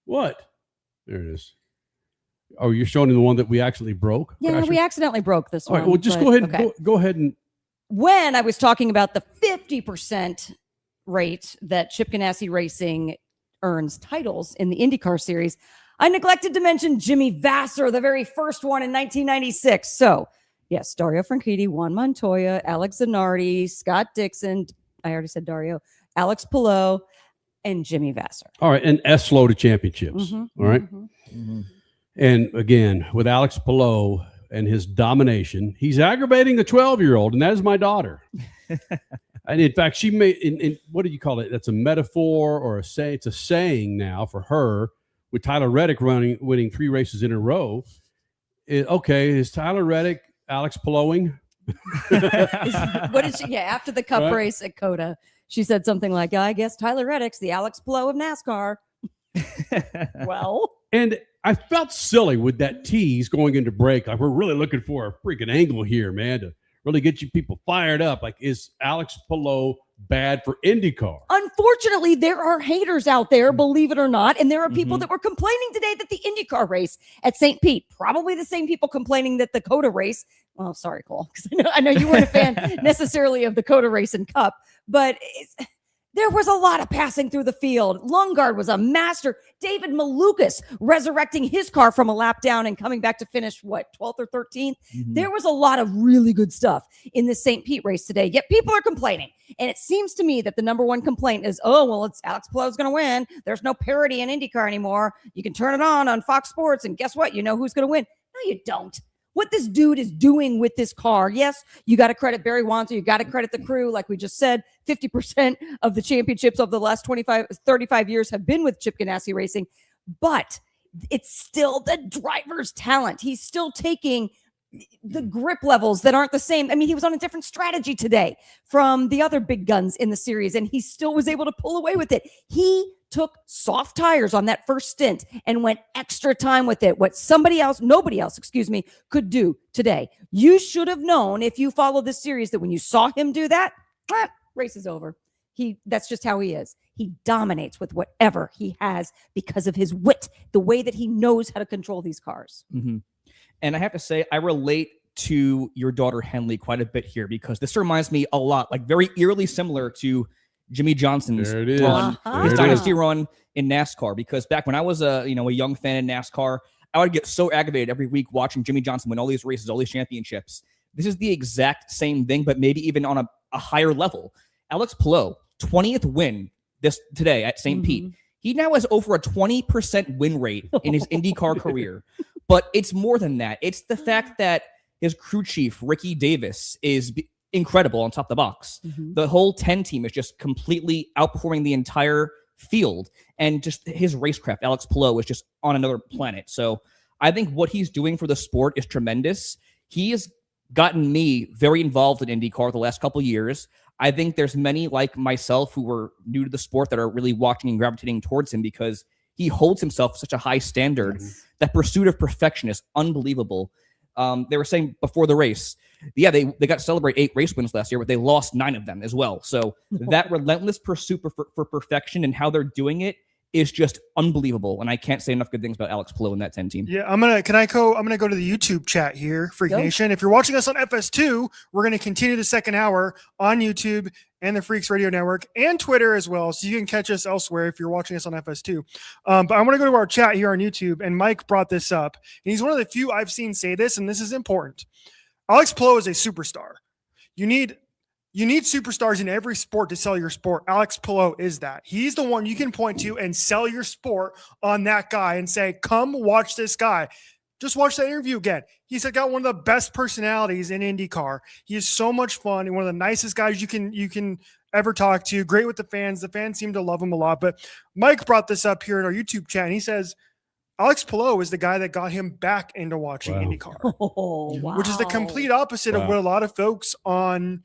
What? There it is. Oh, you're showing the one that we actually broke? Yeah, Crasher? we accidentally broke this All one. right, well, just but- go ahead and okay. go ahead and When I was talking about the 50% rate that Chip Ganassi Racing earns titles in the IndyCar series, I neglected to mention Jimmy Vasser, the very first one in 1996. So, yes, Dario Franchitti, Juan Montoya, Alex Zanardi, Scott Dixon, I already said Dario, Alex Palou, and Jimmy Vasser. all right, and S-low to championships. Mhm, All right? And again, with Alex Palou and his domination, he's aggravating the 12-year-old, and that is my daughter. And in fact, she made, in what do you call it? That's a metaphor or a say. It's a saying now for her with Tyler Reddick winning 3 races in a row. Okay, is Tyler Reddick Alex Palouing? What did she? Yeah, after the Cup Right. race at Coda, she said something like, "I guess Tyler Reddick's the Alex Palou of NASCAR." Well, And I felt silly with that tease going into break. Like, we're really looking for a freaking angle here, man, to really get you people fired up. Like, is Alex Palou bad for IndyCar? unfortunately, there are haters out there, believe it or not, and there are people that were complaining today that the IndyCar race at St. Pete, probably the same people complaining that the Coda race. Well, sorry, Cole, because I know you weren't a fan necessarily of the Coda race and Cup, but there was a lot of passing through the field. Lundgaard was a master. David Malukas resurrecting his car from a lap down and coming back to finish, 12th or 13th? There was a lot of really good stuff in this St. Pete race today, yet people are complaining. And it seems to me that the number one complaint is, oh, well, it's Alex Palou's going to win. There's no parity in IndyCar anymore. You can turn it on Fox Sports, and guess what? You know who's going to win. No, you don't. What this dude is doing with this car, yes, you got to credit Barry Wanzer, you got to credit the crew. Like we just said, 50% of the championships of the last 35 years have been with Chip Ganassi Racing, but it's still the driver's talent. He's still taking the grip levels that aren't the same. I mean, he was on a different strategy today from the other big guns in the series, and he still was able to pull away with it. He took soft tires on that first stint and went extra time with it. What nobody else, could do today. You should have known if you followed this series that when you saw him do that, race is over. That's just how he is. He dominates with whatever he has because of his wit, the way that he knows how to control these cars. And I have to say, I relate to your daughter Henley quite a bit here, because this reminds me a lot, like very eerily similar to Jimmy Johnson's There it is. run, There his it dynasty is. run in NASCAR. Because back when I was a young fan in NASCAR, I would get so aggravated every week watching Jimmy Johnson win all these races, all these championships. This is the exact same thing, but maybe even on a higher level. Alex Palou, 20th win today at St. Pete. He now has over a 20% win rate in his IndyCar career. But it's more than that. It's the fact that his crew chief, Ricky Davis, is incredible on top of the box. The whole 10 team is just completely outperforming the entire field. And just his racecraft, Alex Palou, is just on another planet. So I think what he's doing for the sport is tremendous. He has gotten me very involved in IndyCar the last couple of years. I think there's many like myself who were new to the sport that are really watching and gravitating towards him because he holds himself to such a high standard. That pursuit of perfection is unbelievable. They were saying before the race, they got to celebrate 8 race wins last year, but they lost 9 of them as well. So that relentless pursuit for perfection and how they're doing it is just unbelievable. And I can't say enough good things about Alex Palou and that 10 team. Yeah, I'm gonna go to the YouTube chat here, Freak Nation. If you're watching us on FS2, we're gonna continue the second hour on YouTube and the Freaks Radio Network and Twitter as well. So you can catch us elsewhere if you're watching us on FS2. But I want to go to our chat here on YouTube, and Mike brought this up. And he's one of the few I've seen say this, and this is important. Alex Palou is a superstar. You need superstars in every sport to sell your sport. Alex Palou is that. He's the one you can point to and sell your sport on that guy and say, come watch this guy. Just watch that interview again. He's got one of the best personalities in IndyCar. He is so much fun and one of the nicest guys you can ever talk to. Great with the fans. The fans seem to love him a lot. But Mike brought this up here in our YouTube chat. And he says Alex Palou is the guy that got him back into watching IndyCar, which is the complete opposite of what a lot of folks on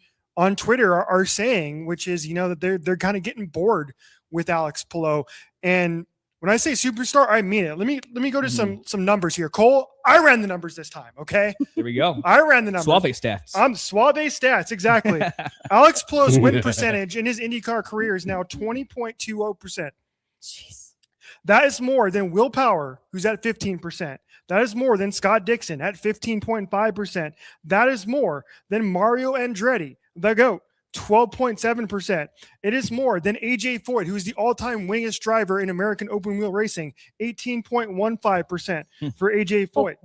Twitter are saying, which is, that they're kind of getting bored with Alex Palou. And when I say superstar, I mean it. Let me go to some numbers here. Cole, I ran the numbers this time, okay? There we go. I ran the numbers. Suave stats. I'm Suave stats, exactly. Alex Palou's win percentage in his IndyCar career is now 20.20%. Jeez. That is more than Will Power, who's at 15%. That is more than Scott Dixon at 15.5%. That is more than Mario Andretti, the GOAT, 12.7%. It is more than AJ Foyt, who's the all-time winningest driver in American open wheel racing, 18.15% for AJ Foyt.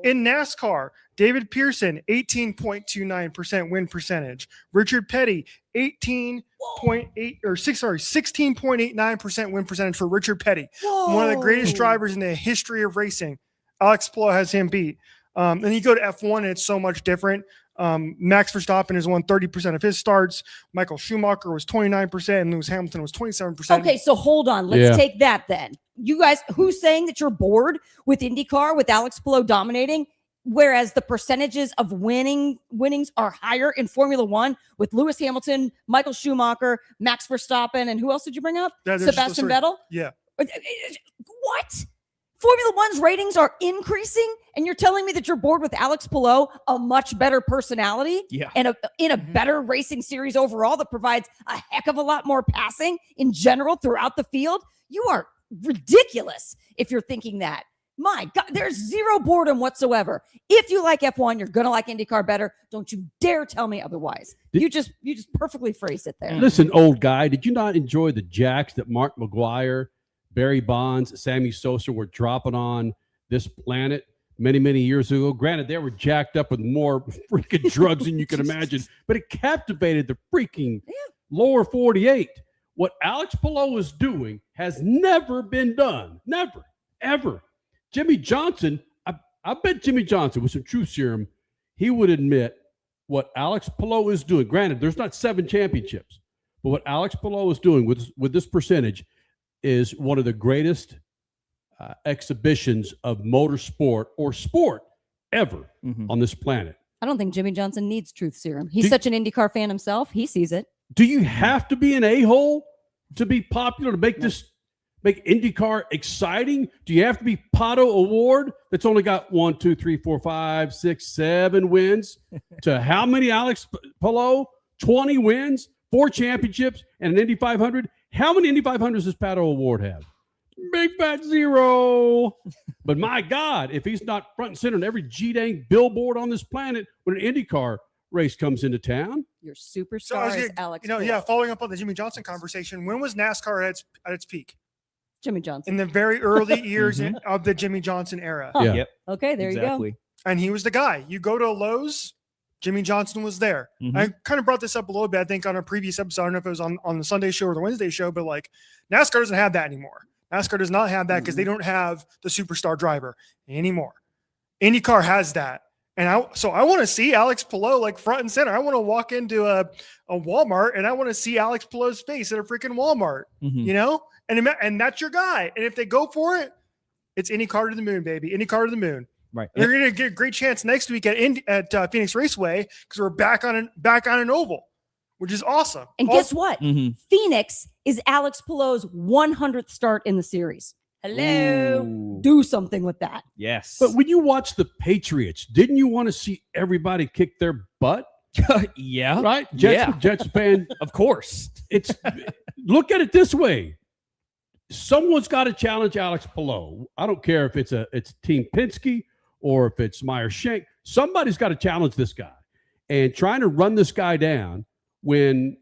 In NASCAR, David Pearson, 18.29% win percentage. Richard Petty, 16.89% win percentage for Richard Petty. Whoa. One of the greatest drivers in the history of racing. Alex Palou has him beat. Then you go to F1 and it's so much different. Max Verstappen has won 30% of his starts. Michael Schumacher was 29% and Lewis Hamilton was 27%. Okay, so hold on. Let's take that then. You guys, who's saying that you're bored with IndyCar with Alex Palou dominating, whereas the percentages of winnings are higher in Formula One with Lewis Hamilton, Michael Schumacher, Max Verstappen, and who else did you bring up? Sebastian Vettel? Yeah. What? Formula One's ratings are increasing, and you're telling me that you're bored with Alex Palou, a much better personality, and in a better racing series overall that provides a heck of a lot more passing in general throughout the field? You are ridiculous if you're thinking that. My God, there's zero boredom whatsoever. If you like F1, you're going to like IndyCar better. Don't you dare tell me otherwise. You just perfectly phrased it there. Listen, old guy, did you not enjoy the jacks that Mark McGuire, Barry Bonds, Sammy Sosa were dropping on this planet many, many years ago? Granted, they were jacked up with more freaking drugs than you can imagine, but it captivated the freaking lower 48. What Alex Palou is doing has never been done. Never, ever. Jimmy Johnson, I bet Jimmy Johnson, with some truth serum, he would admit what Alex Palou is doing. Granted, there's not 7 championships, but what Alex Palou is doing with this percentage is one of the greatest exhibitions of motorsport or sport ever on this planet. I don't think Jimmy Johnson needs truth serum. He's such an IndyCar fan himself. He sees it. Do you have to be an a-hole to be popular, to make make IndyCar exciting? Do you have to be Pato Award that's only got 1, 2, 3, 4, 5, 6, 7 wins to how many Alex Palou? 20 wins, 4 championships, and an Indy 500. How many Indy 500s does Pato Award have? Big fat 0. But my God, if he's not front and center on every G-dang billboard on this planet when an IndyCar race comes into town. Your superstar is Alex Palou. Following up on the Jimmy Johnson conversation, when was NASCAR at its peak? Jimmy Johnson. In the very early years of the Jimmy Johnson era. Yeah. Yep. Okay, there you go. And he was the guy. You go to Lowe's, Jimmy Johnson was there. I kind of brought this up a little bit, I think, on a previous episode. I don't know if it was on the Sunday show or the Wednesday show, but like NASCAR doesn't have that anymore. NASCAR does not have that because they don't have the superstar driver anymore. IndyCar has that. And I want to see Alex Palou like front and center. I want to walk into a Walmart and I want to see Alex Palou's face at a freaking Walmart, and that's your guy. And if they go for it, it's IndyCar to the moon, baby. IndyCar to the moon. Right. You're going to get a great chance next week at Phoenix Raceway because we're back on an oval, which is awesome. And guess what? Phoenix is Alex Palou's 100th start in the series. Hello. Ooh. Do something with that. Yes. But when you watch the Patriots, didn't you want to see everybody kick their butt? Yeah. Right? Jets fan. Of course. Look at it this way. Someone's got to challenge Alex Palou. I don't care if it's Team Penske or if it's Meyer Shank. Somebody's got to challenge this guy. And trying to run this guy down when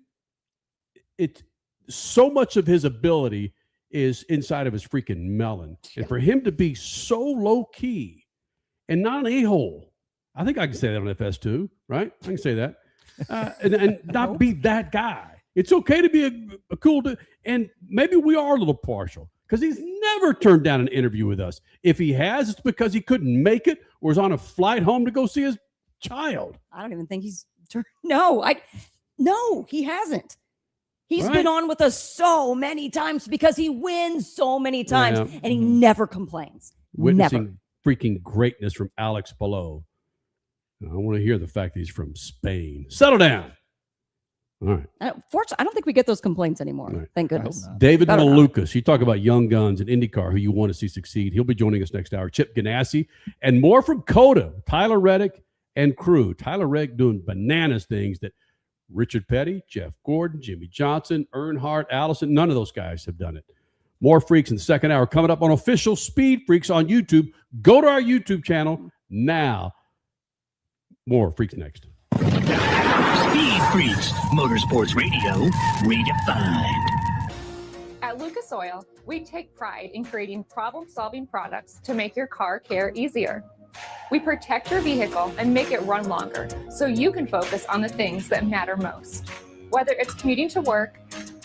it's so much of his ability is inside of his freaking melon. And for him to be so low key and not an a-hole, I think I can say that on FS2, right? I can say that. And not be that guy. It's okay to be a cool dude. And maybe we are a little partial because he's never turned down an interview with us. If he has, it's because he couldn't make it or is on a flight home to go see his child. I don't even think he's no, he hasn't. He's Right. been on with us so many times because he wins so many times Yeah. and he never complains. Witnessing freaking greatness from Alex Palou. I want to hear the fact that he's from Spain. Settle down. All right. Fortunately, I don't think we get those complaints anymore. Thank goodness. David I don't know. Malukas, you talk about young guns and IndyCar who you want to see succeed. He'll be joining us next hour. Chip Ganassi and more from COTA, Tyler Reddick and crew. Tyler Reddick doing bananas things that Richard Petty, Jeff Gordon, Jimmy Johnson, Earnhardt, Allison, none of those guys have done it. More Freaks in the second hour coming up on Official Speed Freaks on YouTube. Go to our YouTube channel now. More Freaks next. Speed Freaks, Motorsports Radio, redefined. At Lucas Oil, we take pride in creating problem-solving products to make your car care easier. We protect your vehicle and make it run longer so you can focus on the things that matter most. Whether it's commuting to work,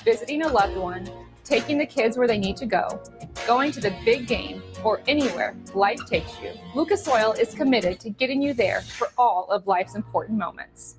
visiting a loved one, taking the kids where they need to go, going to the big game, or anywhere life takes you, Lucas Oil is committed to getting you there for all of life's important moments.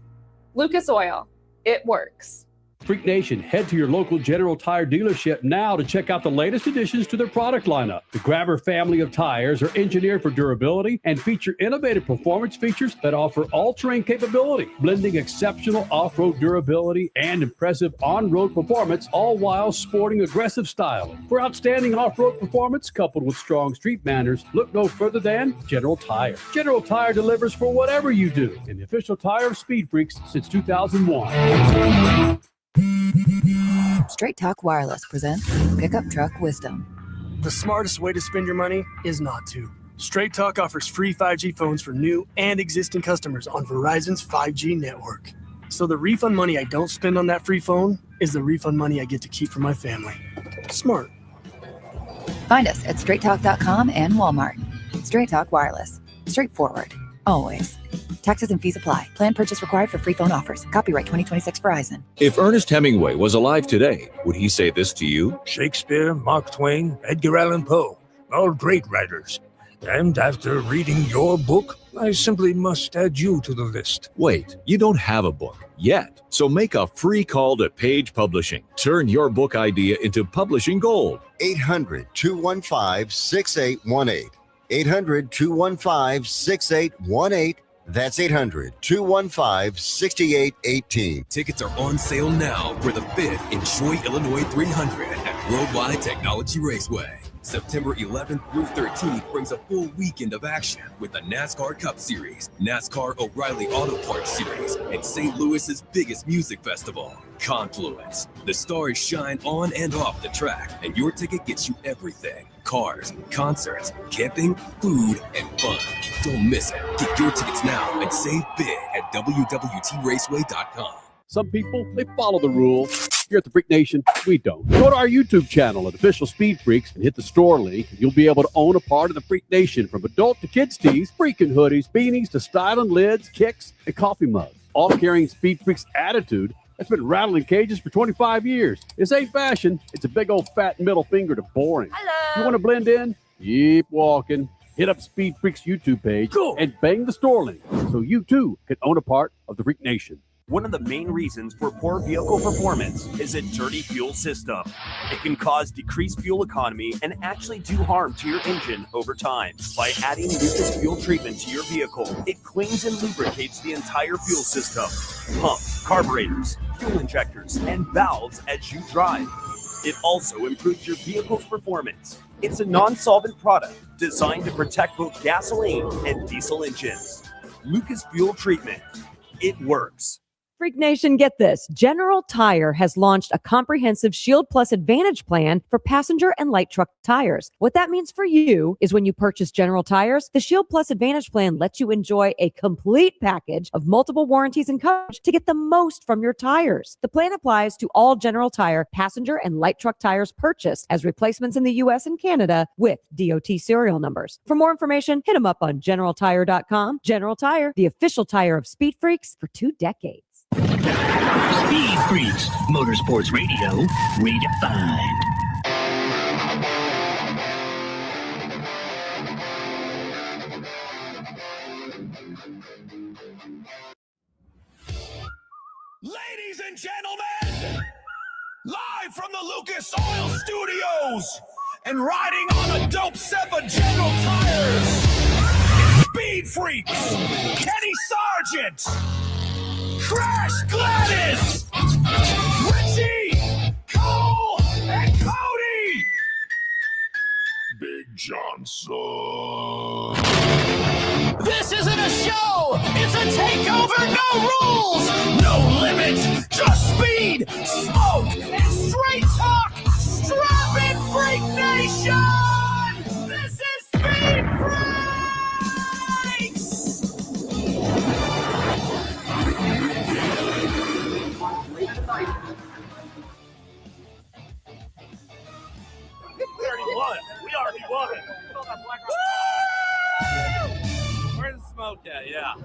Lucas Oil, it works. Freak Nation, head to your local General Tire dealership now to check out the latest additions to their product lineup. The Grabber family of tires are engineered for durability and feature innovative performance features that offer all-terrain capability, blending exceptional off-road durability and impressive on-road performance, all while sporting aggressive style. For outstanding off-road performance coupled with strong street manners, look no further than General Tire. General Tire delivers for whatever you do, and the official tire of Speed Freaks since 2001. Straight Talk Wireless presents Pickup Truck Wisdom. The smartest way to spend your money is not to. Straight Talk offers free 5G phones for new and existing customers on Verizon's 5G network. So the refund money I don't spend on that free phone is the refund money I get to keep for my family. Smart. Find us at straighttalk.com and Walmart. Straight Talk Wireless. Straightforward. Always. Taxes and fees apply. Plan purchase required for free phone offers. Copyright 2026 Verizon. If Ernest Hemingway was alive today, would he say this to you? Shakespeare, Mark Twain, Edgar Allan Poe, all great writers. And after reading your book, I simply must add you to the list. Wait, you don't have a book yet. So make a free call to Page Publishing. Turn your book idea into publishing gold. 800-215-6818. 800-215-6818. That's 800-215-6818. Tickets are on sale now for the 5th Enjoy Illinois 300 at Worldwide Technology Raceway. September 11th through 13th brings a full weekend of action with the NASCAR Cup Series, NASCAR O'Reilly Auto Parts Series, and St. Louis's biggest music festival, Confluence. The stars shine on and off the track, and your ticket gets you everything. Cars, concerts, camping, food, and fun. Don't miss it. Get your tickets now and save big at www.raceway.com. Some people, they follow the rules. Here at the Freak Nation, we don't. Go to our YouTube channel at Official Speed Freaks and hit the store link. You'll be able to own a part of the Freak Nation, from adult to kids tees, freaking hoodies, beanies to styling lids, kicks, and coffee mugs. All carrying Speed Freaks attitude that's been rattling cages for 25 years. This ain't fashion. It's a big old fat middle finger to boring. Hello. You want to blend in? Keep walking. Hit up Speed Freaks YouTube page and bang the store link so you too can own a part of the Freak Nation. One of the main reasons for poor vehicle performance is a dirty fuel system. It can cause decreased fuel economy and actually do harm to your engine over time. By adding Lucas fuel treatment to your vehicle, it cleans and lubricates the entire fuel system, pump, carburetors, fuel injectors, and valves as you drive. It also improves your vehicle's performance. It's a non-solvent product designed to protect both gasoline and diesel engines. Lucas fuel treatment. It works. Freak Nation, get this. General Tire has launched a comprehensive Shield Plus Advantage plan for passenger and light truck tires. What that means for you is when you purchase General Tires, the Shield Plus Advantage plan lets you enjoy a complete package of multiple warranties and coverage to get the most from your tires. The plan applies to all General Tire passenger and light truck tires purchased as replacements in the U.S. and Canada with DOT serial numbers. For more information, hit them up on GeneralTire.com. General Tire, the official tire of Speed Freaks for 2 decades. Speed Freaks, Motorsports Radio, redefined. Ladies and gentlemen, live from the Lucas Oil Studios and riding on a dope set of General Tires, it's Speed Freaks, Kenny Sargent, Crash Gladys, Richie, Cole, and Cody. Big Johnson. This isn't a show, it's a takeover, no rules, no limits, just speed, smoke, and straight talk. Strap in, Freak Nation! This is Speed Freaks! We already won. Where's the smoke at? Yeah.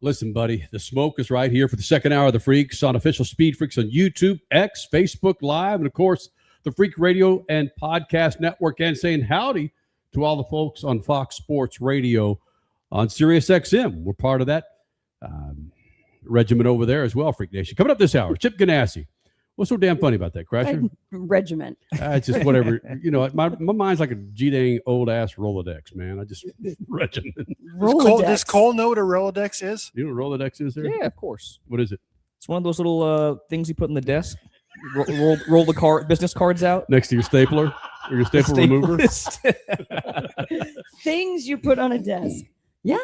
Listen, buddy, the smoke is right here for the second hour of the Freaks on official Speed Freaks on YouTube, X, Facebook Live, and of course, the Freak Radio and Podcast Network, and saying howdy to all the folks on Fox Sports Radio on Sirius XM. We're part of that regiment over there as well, Freak Nation. Coming up this hour, Chip Ganassi. What's so damn funny about that, Crasher? Regiment. It's just whatever. You know, my mind's like a G-dang old-ass Rolodex, man. I just, regiment. Does Cole know what a Rolodex is? You know what Rolodex is there? Yeah, of course. What is it? It's one of those little things you put in the desk. Roll the business cards out. Next to your stapler or your staple remover? Things you put on a desk. Yeah.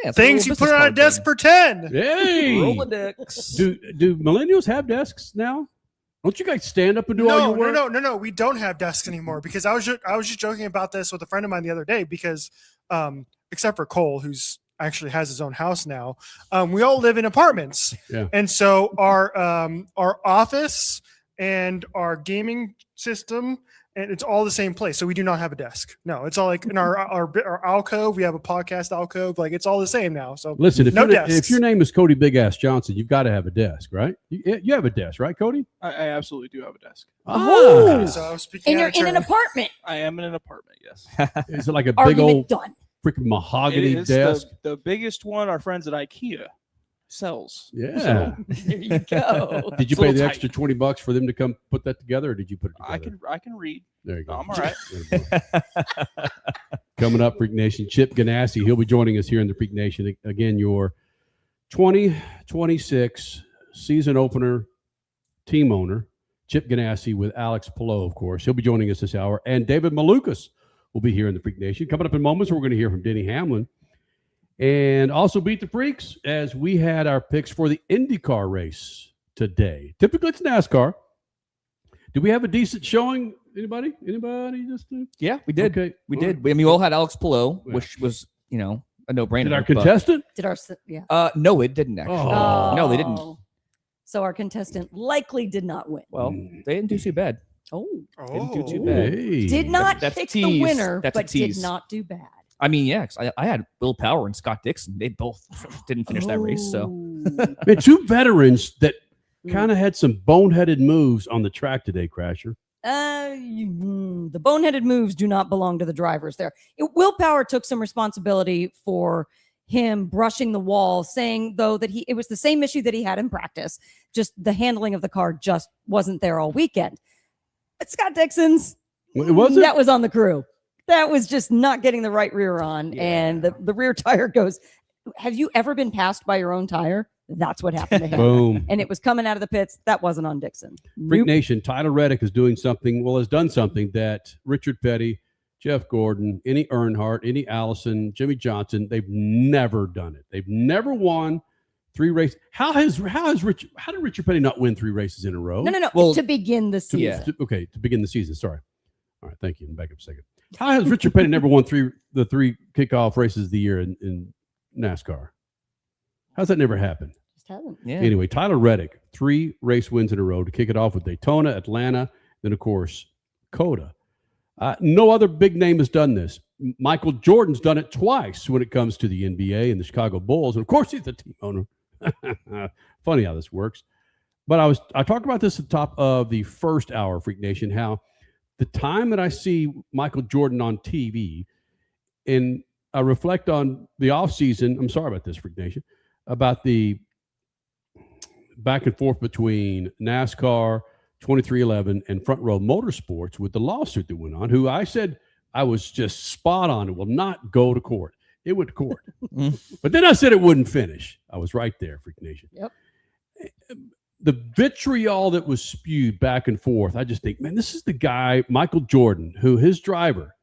Yeah, things you put on a desk pretend. Hey, Rolodex. Do millennials have desks now? Don't you guys stand up and do all your work? No. We don't have desks anymore because I was just joking about this with a friend of mine the other day because except for Cole, who's actually has his own house now, we all live in apartments. Yeah. And so our office and our gaming system, and it's all the same place. So we do not have a desk. No, it's all like in our alcove. We have a podcast alcove. Like it's all the same now. So listen, if if your name is Cody Big Ass Johnson, you've got to have a desk, right? You have a desk, right, Cody? I absolutely do have a desk. Oh, so I was speaking. And you're in an apartment. I am in an apartment, yes. Is it like a big Argument old done. freaking mahogany It is desk? the biggest one our friends at IKEA sells. Yeah. So, There you go. Did you It's a pay little the tight. extra $20 for them to come put that together, or did you put it together? I can read. There you go. I'm all right. Coming up, Freak Nation, Chip Ganassi. He'll be joining us here in the Freak Nation. Again, your 2026 season opener team owner, Chip Ganassi, with Alex Palou, of course. He'll be joining us this hour. And David Malukas will be here in the Freak Nation. Coming up in moments, we're going to hear from Denny Hamlin. And also Beat the Freaks, as we had our picks for the IndyCar race today. Typically, it's NASCAR. Did we have a decent showing? Anybody? Just Yeah, we did. Okay. We did. We all had Alex Palou, which was, a no-brainer. Did our but- contestant? No, it didn't actually. Oh. No, they didn't. So our contestant likely did not win. Well, they didn't do too bad. Oh. Didn't do too bad. Hey. Did not That's a pick the tease. winner, That's a but did tease. not do bad. I mean, yeah, 'cause I had Will Power and Scott Dixon. They both didn't finish that race. So Man, two veterans that kind of had some boneheaded moves on the track today, Crasher. The boneheaded moves do not belong to the drivers there. Willpower took some responsibility for him brushing the wall, saying, though, that it was the same issue that he had in practice. Just the handling of the car just wasn't there all weekend. But Scott Dixon's, It wasn't? that was on the crew. That was just not getting the right rear on. Yeah. And the rear tire goes, have you ever been passed by your own tire? That's what happened to him. Boom. And it was coming out of the pits. That wasn't on Dixon. Freak Nope. Nation, Tyler Reddick is doing something, has done something that Richard Petty, Jeff Gordon, any Earnhardt, any Allison, Jimmy Johnson, they've never done it. They've never won 3 races. How did Richard Petty not win 3 races in a row? No. Well, to begin the season. To begin the season. Sorry. All right, thank you. Back up a second. How has Richard Petty never won the three kickoff races of the year in NASCAR? How's that never happened? Just hasn't. Yeah. Anyway, Tyler Reddick, 3 race wins in a row to kick it off with Daytona, Atlanta, then, of course, COTA. No other big name has done this. Michael Jordan's done it twice when it comes to the NBA and the Chicago Bulls. And, of course, he's the team owner. Funny how this works. But I talked about this at the top of the first hour, Freak Nation, how the time that I see Michael Jordan on TV and I reflect on the offseason, I'm sorry about this, Freak Nation, about the back and forth between NASCAR 2311 and Front Row Motorsports with the lawsuit that went on, who I said I was just spot on. It will not go to court. It went to court. But then I said it wouldn't finish. I was right there, Freak Nation. Yep. The vitriol that was spewed back and forth, I just think, man, this is the guy, Michael Jordan, who his driver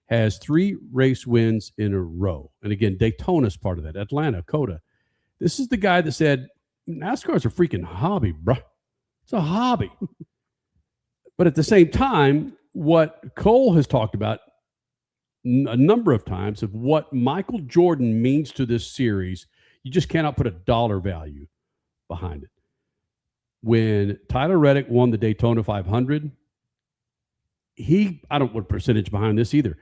has 3 race wins in a row. And again, Daytona's part of that, Atlanta, COTA. This is the guy that said, NASCAR's a freaking hobby, bruh. It's a hobby. But at the same time, what Cole has talked about a number of times of what Michael Jordan means to this series, you just cannot put a dollar value behind it. When Tyler Reddick won the Daytona 500, I don't put percentage behind this either.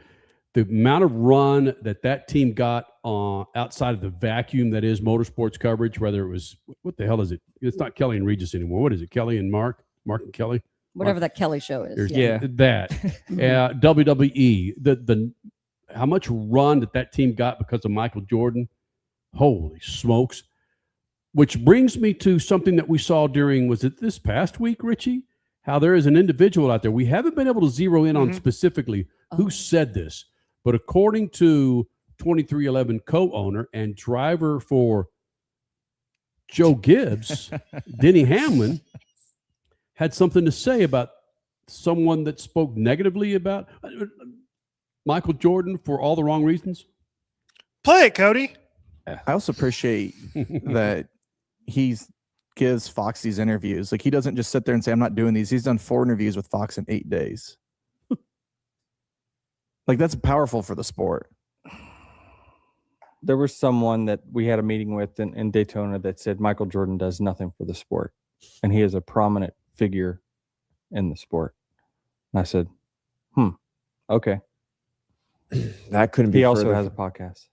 The amount of run that team got outside of the vacuum that is motorsports coverage, whether it was, what the hell is it? It's not Kelly and Regis anymore. What is it? Kelly and Mark and Kelly? Whatever that Kelly show is. That. WWE, the how much run that team got because of Michael Jordan. Holy smokes. Which brings me to something that we saw was it this past week, Richie? How there is an individual out there. We haven't been able to zero in on specifically who said this, but according to 2311 co-owner and driver for Joe Gibbs, Denny Hamlin, had something to say about someone that spoke negatively about Michael Jordan for all the wrong reasons. Play it, Cody. I also appreciate that he gives Fox these interviews. Like, he doesn't just sit there and say, I'm not doing these. He's done 4 interviews with Fox in 8 days. Like, that's powerful for the sport. There was someone that we had a meeting with in Daytona that said Michael Jordan does nothing for the sport, and he is a prominent figure in the sport. And I said, okay. That couldn't be. He also further. has a podcast.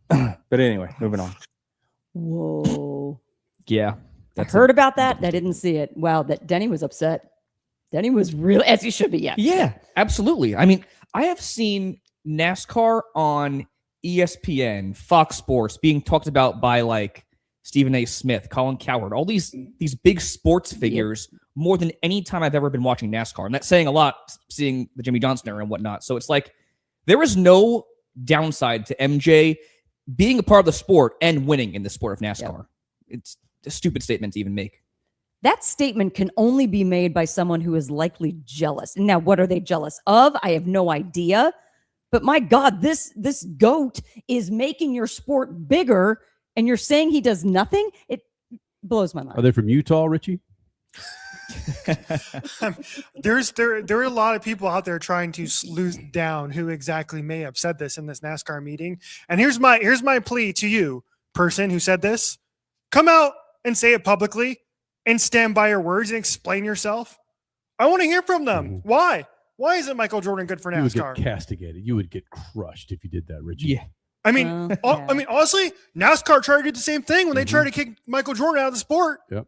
But anyway, moving on. Whoa. Yeah. I heard about that. I didn't see it. Wow, that Denny was upset. Denny was really, as he should be. Yeah, absolutely. I mean, I have seen NASCAR on ESPN, Fox Sports being talked about by like Stephen A. Smith, Colin Cowherd, all these big sports figures more than any time I've ever been watching NASCAR. And that's saying a lot, seeing the Jimmy Johnson era and whatnot. So it's like there is no downside to MJ being a part of the sport and winning in the sport of NASCAR. It's a stupid statement to even make. That statement can only be made by someone who is likely jealous. Now, what are they jealous of? I have no idea. But my God, this GOAT is making your sport bigger, and you're saying he does nothing? It blows my mind. Are they from Utah, Richie? There are a lot of people out there trying to sleuth down who exactly may have said this in this NASCAR meeting. And here's my plea to you, person who said this. Come out and say it publicly and stand by your words and explain yourself. I want to hear from them. Why? Why isn't Michael Jordan good for NASCAR? You would get castigated. You would get crushed if you did that, Richie. Yeah. I mean, honestly, NASCAR tried to do the same thing when they tried to kick Michael Jordan out of the sport. Yep.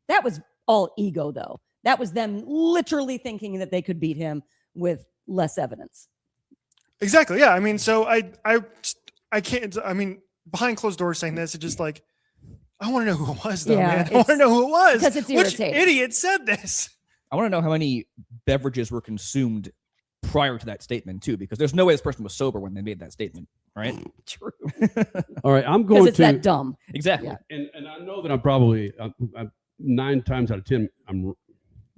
That was all ego, though. That was them literally thinking that they could beat him with less evidence. Exactly. Yeah. I mean, so I can't. I mean, behind closed doors saying this, it's just like, I want to know who it was, though, man. I want to know who it was. Because it's irritating. Which idiot said this? I want to know how many beverages were consumed prior to that statement, too, because there's no way this person was sober when they made that statement, right? True. All right, I'm going to. Because it's that dumb. Exactly. Yeah. And I know that I'm probably 9 times out of 10,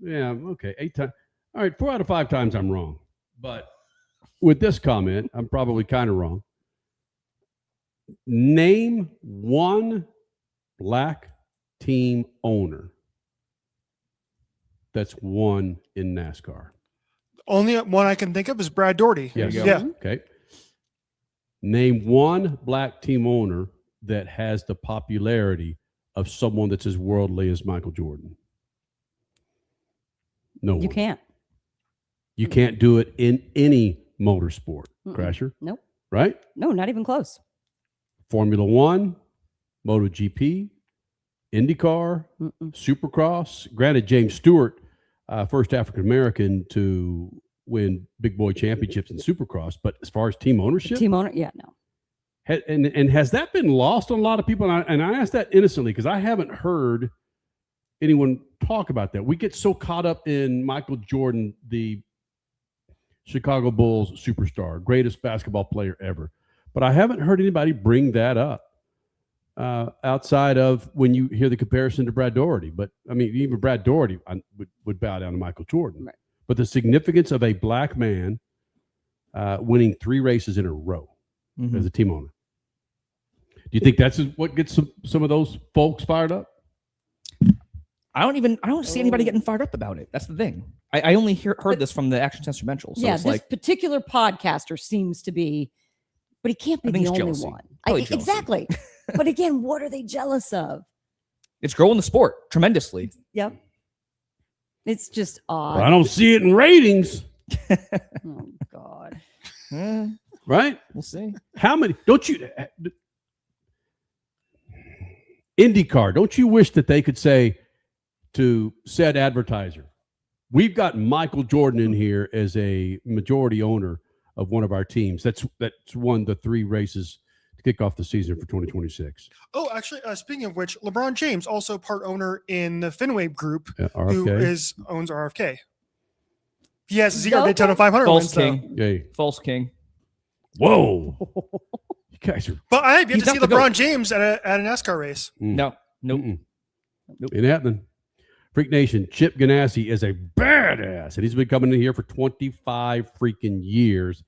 okay, 8 times. All right, 4 out of 5 times I'm wrong. But with this comment, I'm probably kind of wrong. Name one black team owner that's won in NASCAR. Only one I can think of is Brad Doherty. Yes. Yeah. Okay. Name one black team owner that has the popularity of someone that's as worldly as Michael Jordan. No You one. can't. You can't do it in any motorsport, Crasher. Nope. Right? No, not even close. Formula One, MotoGP, IndyCar, Supercross. Granted, James Stewart, first African-American to win big boy championships in Supercross, but as far as team ownership, Team owner, yeah, no. And has that been lost on a lot of people? And I ask that innocently because I haven't heard anyone talk about that. We get so caught up in Michael Jordan, the Chicago Bulls superstar, greatest basketball player ever. But I haven't heard anybody bring that up outside of when you hear the comparison to Brad Daugherty. But, I mean, even Brad Daugherty would bow down to Michael Jordan. Right. But the significance of a black man winning 3 races in a row as a team owner. Do you think that's what gets some of those folks fired up? I don't see anybody getting fired up about it. That's the thing. I only heard this from the Action Testamental. So yeah, it's this like, particular podcaster seems to be, but he can't be the only jealousy. one. Jealousy. Exactly. But again, what are they jealous of? It's growing the sport tremendously. Yep. It's just odd. Well, I don't see it in ratings. Oh, God. Right? We'll see. How many? Don't you... IndyCar, don't you wish that they could say to said advertiser, we've got Michael Jordan in here as a majority owner of one of our teams that's won the 3 races to kick off the season for 2026. Oh, actually, speaking of which, LeBron James also part owner in the Fenway Group, RFK. who owns RFK. He has 0 Daytona 500 False wins, king. though. Yay. False king. Whoa. You guys are... But I have yet He's to see not the LeBron GOAT. James at a NASCAR race. No. Nope. Ain't happening. Freak Nation, Chip Ganassi is a badass, and he's been coming in here for 25 freaking years.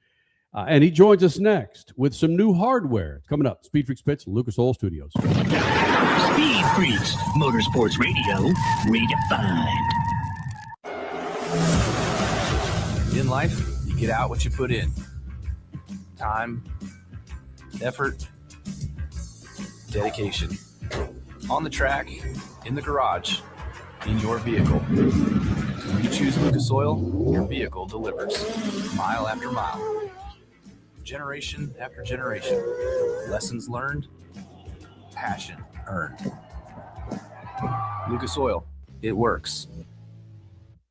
And he joins us next with some new hardware. It's coming up. Speed Freaks Pits, Lucas Oil Studios. Speed Freaks, Motorsports Radio, redefined. In life, you get out what you put in. Time, effort, dedication. On the track, in the garage, in your vehicle. When you choose Lucas Oil, your vehicle delivers. Mile after mile. Generation after generation. Lessons learned, passion earned. Lucas Oil, it works.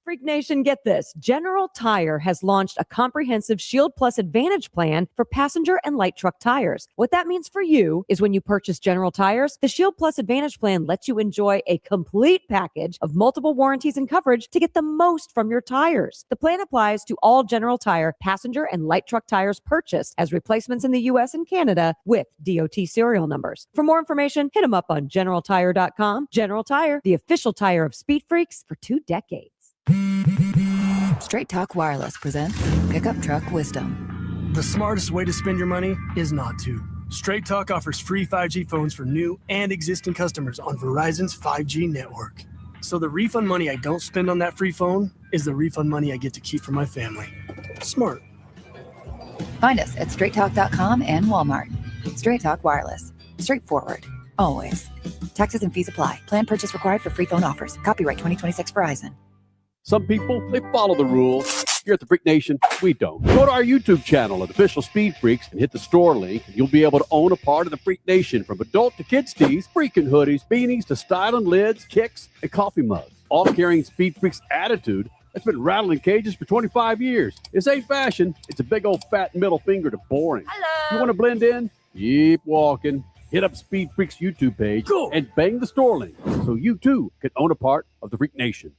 Freak Nation, get this. General Tire has launched a comprehensive Shield Plus Advantage plan for passenger and light truck tires. What that means for you is when you purchase General Tires, the Shield Plus Advantage plan lets you enjoy a complete package of multiple warranties and coverage to get the most from your tires. The plan applies to all General Tire passenger and light truck tires purchased as replacements in the U.S. and Canada with DOT serial numbers. For more information, hit them up on GeneralTire.com. General Tire, the official tire of Speed Freaks for 2 decades. Straight Talk Wireless presents Pickup Truck Wisdom. The smartest way to spend your money is not to. Straight Talk offers free 5G phones for new and existing customers on Verizon's 5G network. So the refund money I don't spend on that free phone is the refund money I get to keep for my family. Smart. Find us at straighttalk.com and Walmart. Straight Talk Wireless. Straightforward. Always. Taxes and fees apply. Plan purchase required for free phone offers. Copyright 2026 Verizon. Some people, they follow the rules. Here at the Freak Nation, we don't. Go to our YouTube channel at Official Speed Freaks and hit the store link, and you'll be able to own a part of the Freak Nation, from adult to kids tees, freaking hoodies, beanies, to styling lids, kicks, and coffee mugs. All carrying Speed Freaks attitude that's been rattling cages for 25 years. This ain't fashion. It's a big old fat middle finger to boring. Hello. You want to blend in? Keep walking. Hit up Speed Freaks YouTube page and bang the store link so you too can own a part of the Freak Nation.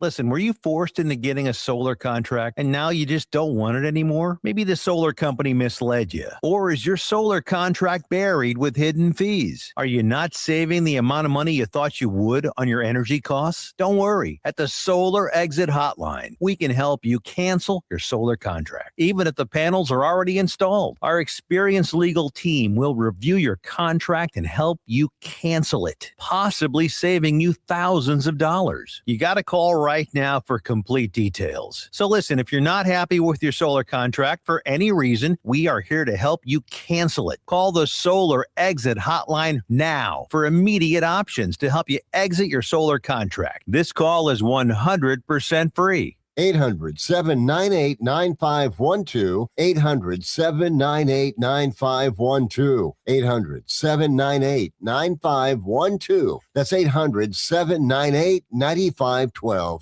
Listen, were you forced into getting a solar contract and now you just don't want it anymore? Maybe the solar company misled you. Or is your solar contract buried with hidden fees? Are you not saving the amount of money you thought you would on your energy costs? Don't worry. At the Solar Exit Hotline, we can help you cancel your solar contract, even if the panels are already installed. Our experienced legal team will review your contract and help you cancel it, possibly saving you thousands of dollars. You got to call right now for complete details. So listen, if you're not happy with your solar contract for any reason, we are here to help you cancel it. Call the Solar Exit Hotline now for immediate options to help you exit your solar contract. This call is 100% free. 800-798-9512. 800-798-9512. 800-798-9512. That's 800-798-9512.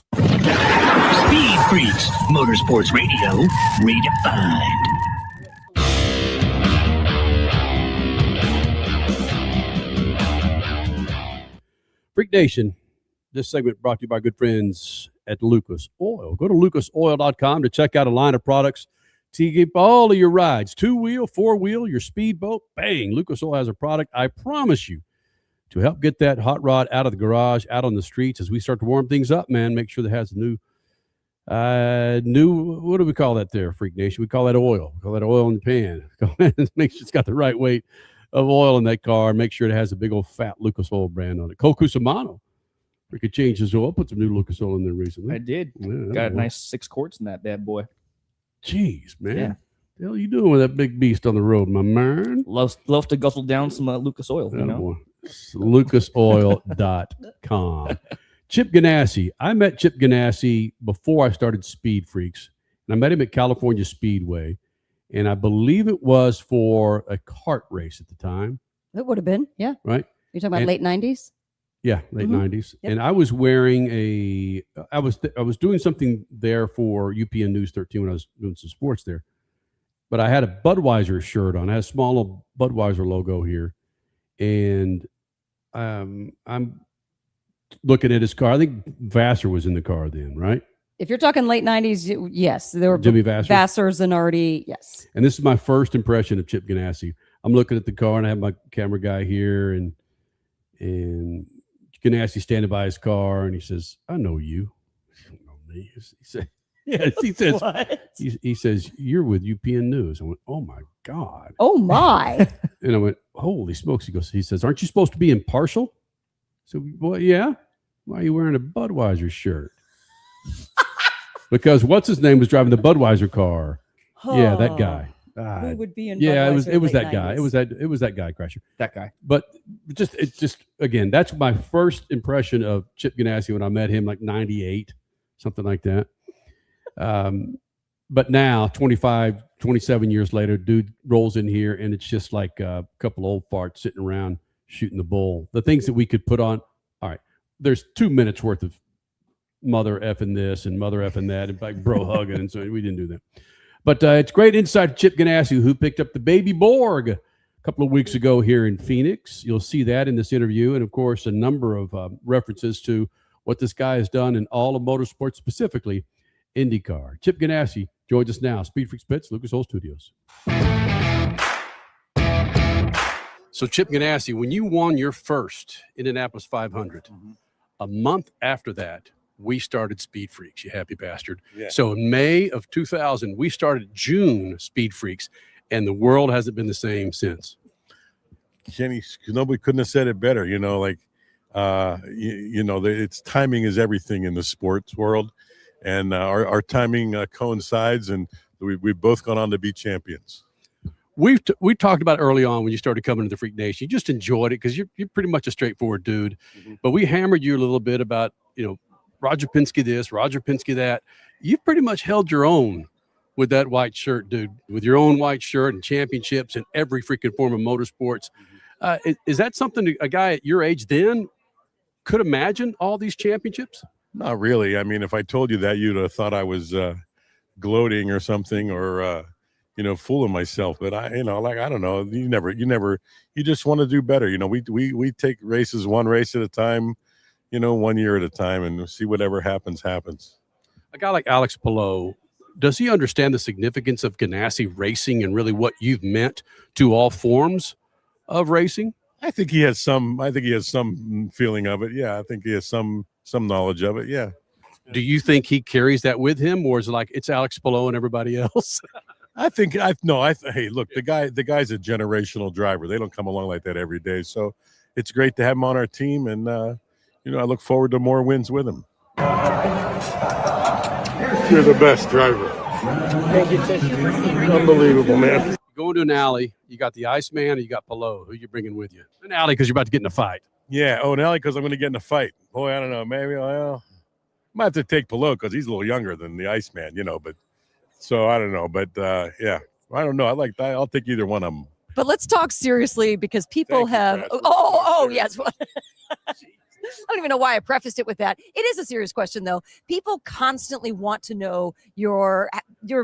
Speed Freaks, Motorsports Radio, redefined. Freak Nation, this segment brought to you by good friends at Lucas Oil. Go to lucasoil.com to check out a line of products to keep all of your rides, 2-wheel, 4-wheel, your speedboat. Bang! Lucas Oil has a product, I promise you, to help get that hot rod out of the garage, out on the streets as we start to warm things up, man. Make sure that has a new, what do we call that there, Freak Nation? We call that oil. We call that oil in the pan. Make sure it's got the right weight of oil in that car. Make sure it has a big old fat Lucas Oil brand on it. Cole Cusimano. We could change his oil. Put some new Lucas Oil in there recently. I did. Yeah, Got a nice 6 quarts in that bad boy. Jeez, man. Yeah. What the hell are you doing with that big beast on the road, my man? Love to guzzle down some Lucas Oil. You know? Boy. lucasoil.com. Chip Ganassi. I met Chip Ganassi before I started Speed Freaks, and I met him at California Speedway, and I believe it was for a kart race at the time. It would have been, yeah. Right? You're talking about late 90s? Yeah, late 90s. Yep. And I was wearing I was doing something there for UPN News 13 when I was doing some sports there. But I had a Budweiser shirt on. I had a small little Budweiser logo here. And I'm looking at his car. I think Vassar was in the car then, right? If you're talking late 90s, yes. There were Jimmy Vassar. Vassar, Zanardi, yes. And this is my first impression of Chip Ganassi. I'm looking at the car, and I have my camera guy here, and Ganassi standing by his car, and he says, "I know you." "You don't know me." He said, "Yes." He says, What? He says, "You're with UPN News." I went, "Oh my God!" Oh my! And I went, "Holy smokes!" He says, "Aren't you supposed to be impartial?" So, well, yeah. Why are you wearing a Budweiser shirt? Because what's his name was driving the Budweiser car. Yeah, that guy. Who would be in Yeah, Budweiser it was late that guy. 90s? It was that guy, Crasher. That guy. But it's just again, that's my first impression of Chip Ganassi when I met him, like 98, something like that. But now, 27 years later, dude rolls in here, and it's just like a couple old farts sitting around shooting the bull. The things that we could put on. All right, there's 2 minutes worth of mother effing this and mother effing that, and like bro hugging, and so we didn't do that. But it's great insight to Chip Ganassi, who picked up the baby Borg a couple of weeks ago here in Phoenix. You'll see that in this interview, and of course, a number of references to what this guy has done in all of motorsports, specifically IndyCar. Chip Ganassi joins us now. Speed Freaks Pits, Lucas Oil Studios. So, Chip Ganassi, when you won your first Indianapolis 500, a month after that, we started Speed Freaks, you happy bastard. Yeah. So in May of 2000, we started June Speed Freaks, and the world hasn't been the same since. Kenny, nobody couldn't have said it better. You know, like, it's timing is everything in the sports world. And our timing coincides, and we've both gone on to be champions. We talked about early on when you started coming to the Freak Nation. You just enjoyed it because you're pretty much a straightforward dude. But we hammered you a little bit about, Roger Penske this, Roger Penske that. You've pretty much held your own with that white shirt, dude, with your own white shirt and championships in every freaking form of motorsports. Is that something a guy at your age then could imagine, all these championships? Not really. I mean, if I told you that, you'd have thought I was gloating or something, or fooling myself. But I don't know. You just want to do better. We take races one race at a time, 1 year at a time, and see whatever happens. A guy like Alex Palou, does he understand the significance of Ganassi racing and really what you've meant to all forms of racing? I think he has some feeling of it. Yeah. I think he has some knowledge of it. Yeah. Do you think he carries that with him, or is it like it's Alex Palou and everybody else? Hey, look, the guy's a generational driver. They don't come along like that every day. So it's great to have him on our team, and I look forward to more wins with him. You're the best driver. Thank you, Chip. Unbelievable, man. Going to an alley, you got the Iceman and you got Palou. Who you bringing with you? An alley because you're about to get in a fight. Yeah, an alley because I'm going to get in a fight. Boy, I don't know. Maybe I might have to take Palou because he's a little younger than the Iceman, But so I don't know. But yeah, I don't know. I'll take either one of them. But let's talk seriously because people Thank you, have. Brad. Oh, yes. don't even know why I prefaced it with that. It is a serious question, though. People constantly want to know your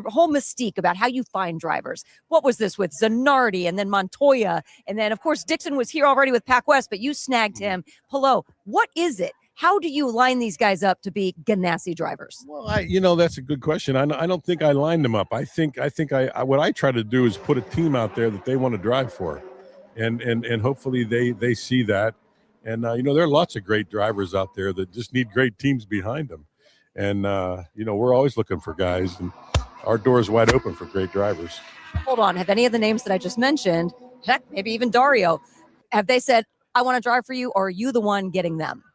whole mystique about how you find drivers. What was this with Zanardi and then Montoya? And then, of course, Dixon was here already with Pac West, but you snagged him. Palou, what is it? How do you line these guys up to be Ganassi drivers? Well, that's a good question. I don't think I lined them up. I think what I try to do is put a team out there that they want to drive for, and hopefully they see that. And there are lots of great drivers out there that just need great teams behind them. And we're always looking for guys, and our door is wide open for great drivers. Hold on, have any of the names that I just mentioned, heck, maybe even Dario, have they said, "I want to drive for you," or are you the one getting them?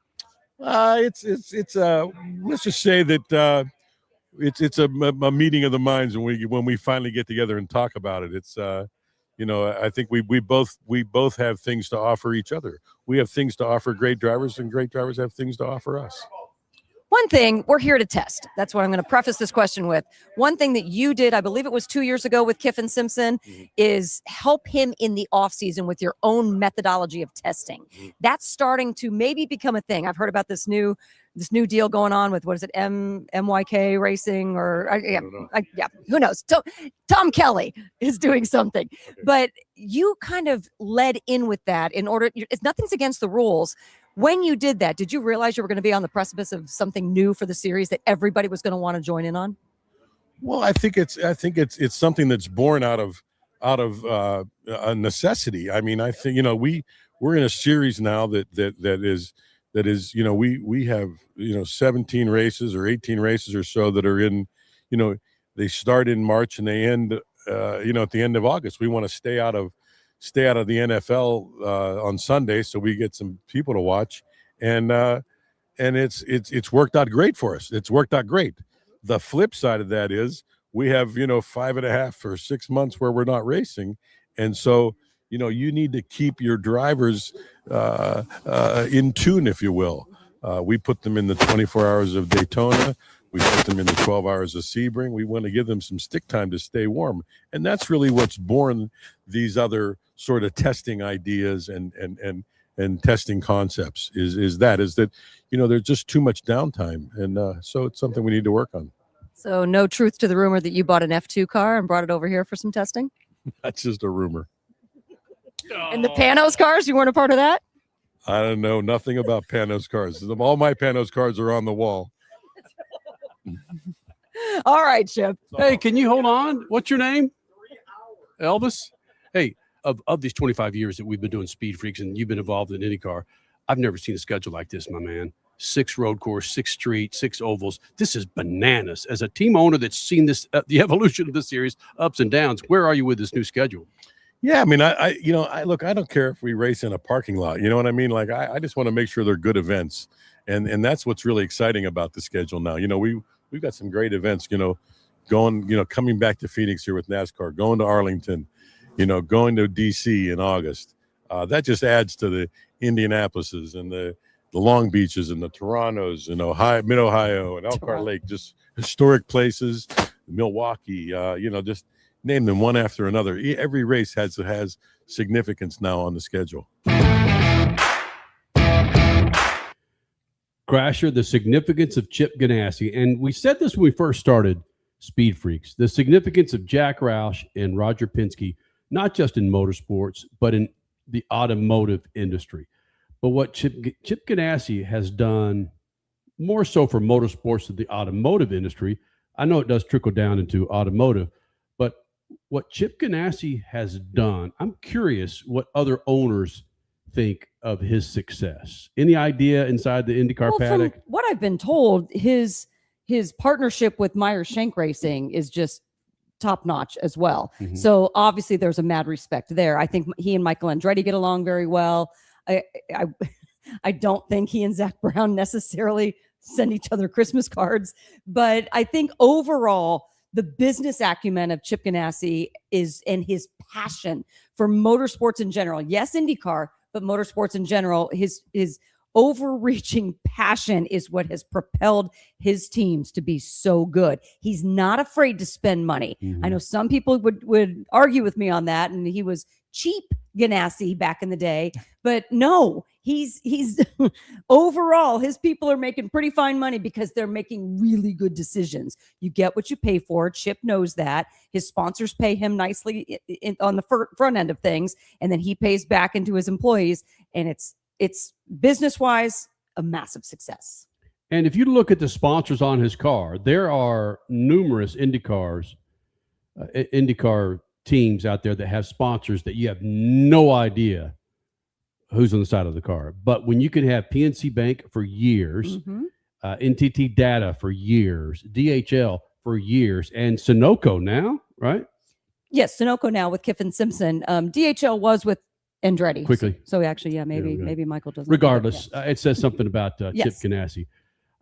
It's let's just say that it's a meeting of the minds when we finally get together and talk about it. It's I think we both have things to offer each other. We have things to offer great drivers, and great drivers have things to offer us. One thing we're here to test. That's what I'm going to preface this question with. One thing that you did, I believe it was 2 years ago with Kiffin Simpson, is help him in the offseason with your own methodology of testing. That's starting to maybe become a thing. I've heard about this new deal going on with, what is it, MYK Racing, or who knows? Tom Kelly is doing something, but you kind of led in with that in order. Nothing's against the rules. When you did that, did you realize you were going to be on the precipice of something new for the series that everybody was going to want to join in on? Well, I think it's something that's born out of a necessity. I mean, I think we're in a series now that is we have 17 races or 18 races or so that are in, they start in March and they end at the end of August. We want to stay out of the NFL on Sunday, so we get some people to watch, and it's worked out great for us. It's worked out great. The flip side of that is we have 5.5 or 6 months where we're not racing, and so you need to keep your drivers in tune, if you will. We put them in the 24 hours of Daytona. We put them in the 12 hours of Sebring. We want to give them some stick time to stay warm. And that's really what's born these other sort of testing ideas and testing concepts is that there's just too much downtime. And so it's something we need to work on. So no truth to the rumor that you bought an F2 car and brought it over here for some testing? That's just a rumor. And the Panos cars, you weren't a part of that? I don't know nothing about Panos cars. All my Panos cars are on the wall. All right, Chip. Hey, can you hold on? What's your name? Elvis? Hey, of these 25 years that we've been doing Speed Freaks and you've been involved in IndyCar, I've never seen a schedule like this, my man. 6 road course, 6 street, 6 ovals. This is bananas. As a team owner that's seen this, the evolution of this series, ups and downs, where are you with this new schedule? Yeah, I mean, I look, I don't care if we race in a parking lot. You know what I mean? Like, I just want to make sure they're good events. And that's what's really exciting about the schedule now. We've got some great events, coming back to Phoenix here with NASCAR, going to Arlington, going to DC in August. That just adds to the Indianapolises and the Long Beaches and the Torontos and Mid-Ohio and Elkhart Lake, just historic places, Milwaukee, just name them one after another. Every race has significance now on the schedule. Crasher, the significance of Chip Ganassi. And we said this when we first started Speed Freaks, the significance of Jack Roush and Roger Penske, not just in motorsports, but in the automotive industry. But what Chip Ganassi has done more so for motorsports than the automotive industry, I know it does trickle down into automotive, but what Chip Ganassi has done, I'm curious what other owners think of his success. Any idea inside the IndyCar paddock? From what I've been told, his partnership with Meyer Shank Racing is just top notch as well. Mm-hmm. So obviously there's a mad respect there. I think he and Michael Andretti get along very well. I don't think he and Zach Brown necessarily send each other Christmas cards, but I think overall the business acumen of Chip Ganassi and his passion for motorsports in general. Yes, IndyCar, but motorsports in general, his overreaching passion is what has propelled his teams to be so good. He's not afraid to spend money. Mm-hmm. I know some people would argue with me on that, and he was cheap Ganassi back in the day, but no, he's overall, his people are making pretty fine money because they're making really good decisions. You get what you pay for. Chip knows that. His sponsors pay him nicely on the front end of things, and then he pays back into his employees, and it's business-wise a massive success. And if you look at the sponsors on his car, there are numerous IndyCar teams out there that have sponsors that you have no idea who's on the side of the car. But when you can have PNC Bank for years, NTT Data for years, DHL for years, and Sunoco now, right? Yes, Sunoco now with Kiffin Simpson. DHL was with Andretti. Quickly. So actually, maybe Michael doesn't. Regardless, it says something about Chip Ganassi.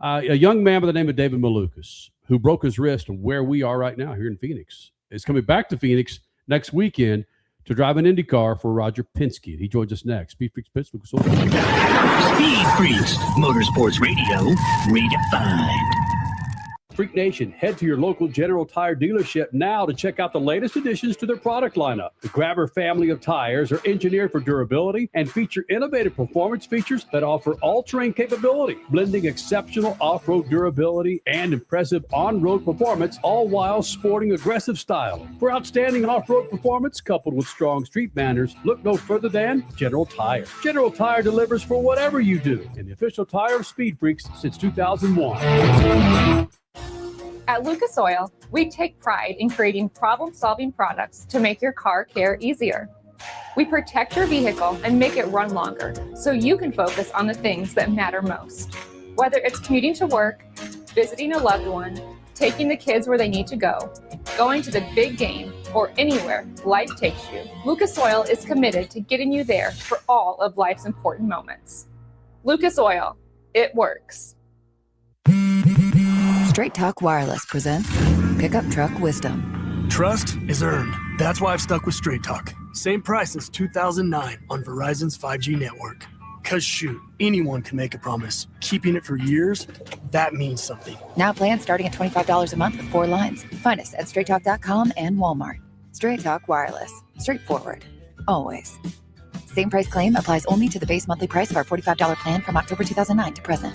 A young man by the name of David Malukas, who broke his wrist where we are right now here in Phoenix, is coming back to Phoenix next weekend to drive an IndyCar for Roger Penske. He joins us next. Speed Freaks Pits, Lucas Oil. Speed Freaks, Motorsports Radio, redefined. Freak Nation, head to your local General Tire dealership now to check out the latest additions to their product lineup. The Grabber family of tires are engineered for durability and feature innovative performance features that offer all-terrain capability, blending exceptional off-road durability and impressive on-road performance, all while sporting aggressive style. For outstanding off-road performance coupled with strong street manners, look no further than General Tire. General Tire delivers for whatever you do, and the official tire of Speed Freaks since 2001. At Lucas Oil, we take pride in creating problem-solving products to make your car care easier. We protect your vehicle and make it run longer so you can focus on the things that matter most. Whether it's commuting to work, visiting a loved one, taking the kids where they need to go, going to the big game, or anywhere life takes you, Lucas Oil is committed to getting you there for all of life's important moments. Lucas Oil, it works. Straight Talk Wireless presents Pickup Truck Wisdom. Trust is earned. That's why I've stuck with Straight Talk. Same price since 2009 on Verizon's 5G network. Cause shoot, anyone can make a promise. Keeping it for years, that means something. Now plans starting at $25 a month with 4 lines. Find us at straighttalk.com and Walmart. Straight Talk Wireless. Straightforward. Always. Same price claim applies only to the base monthly price of our $45 plan from October 2009 to present.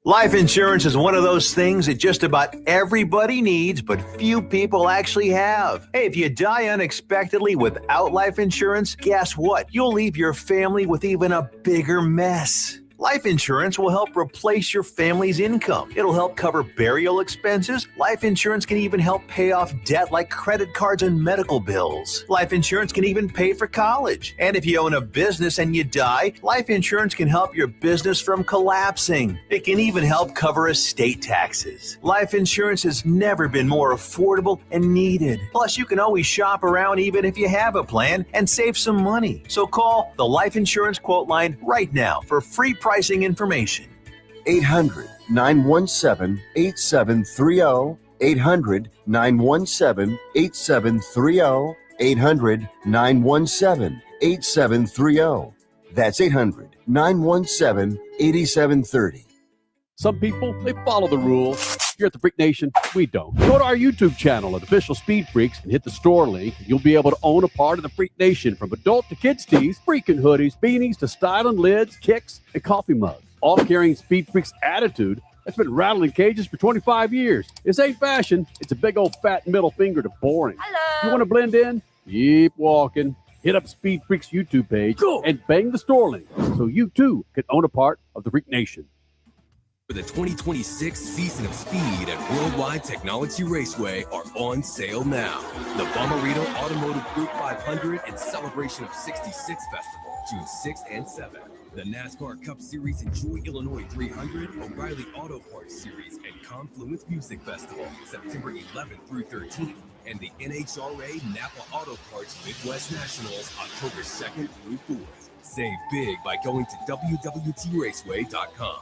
Life insurance is one of those things that just about everybody needs, but few people actually have. Hey, if you die unexpectedly without life insurance, guess what? You'll leave your family with even a bigger mess. Life insurance will help replace your family's income. It'll help cover burial expenses. Life insurance can even help pay off debt like credit cards and medical bills. Life insurance can even pay for college. And if you own a business and you die, life insurance can help your business from collapsing. It can even help cover estate taxes. Life insurance has never been more affordable and needed. Plus, you can always shop around even if you have a plan and save some money. So call the Life Insurance Quote Line right now for free pricing information. 800-917-8730. 800-917-8730. 800-917-8730. That's 800-917-8730. Some people, they follow the rules. Here at the Freak Nation, we don't. Go to our YouTube channel at Official Speed Freaks and hit the store link. You'll be able to own a part of the Freak Nation, from adult to kids tees, freaking hoodies, beanies to styling lids, kicks, and coffee mugs. All carrying Speed Freaks attitude that's been rattling cages for 25 years. This ain't fashion. It's a big old fat middle finger to boring. Hello. You want to blend in? Keep walking. Hit up Speed Freaks YouTube page and bang the store link so you too can own a part of the Freak Nation. For the 2026 season of Speed at Worldwide Technology Raceway are on sale now. The Bommarito Automotive Group 500 and Celebration of 66 Festival, June 6th and 7th. The NASCAR Cup Series Enjoy Illinois 300, O'Reilly Auto Parts Series, and Confluence Music Festival, September 11th through 13th. And the NHRA Napa Auto Parts Midwest Nationals, October 2nd through 4th. Save big by going to WWTRaceway.com.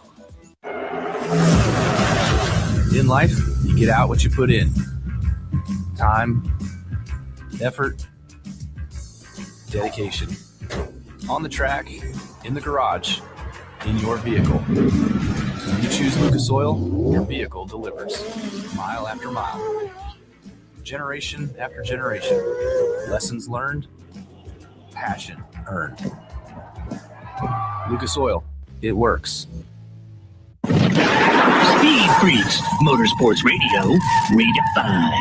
In life, you get out what you put in. Time, effort, dedication. On the track, in the garage, in your vehicle. When you choose Lucas Oil, your vehicle delivers. Mile after mile. Generation after generation. Lessons learned, passion earned. Lucas Oil, it works. Speed Freaks, Motorsports Radio, redefined.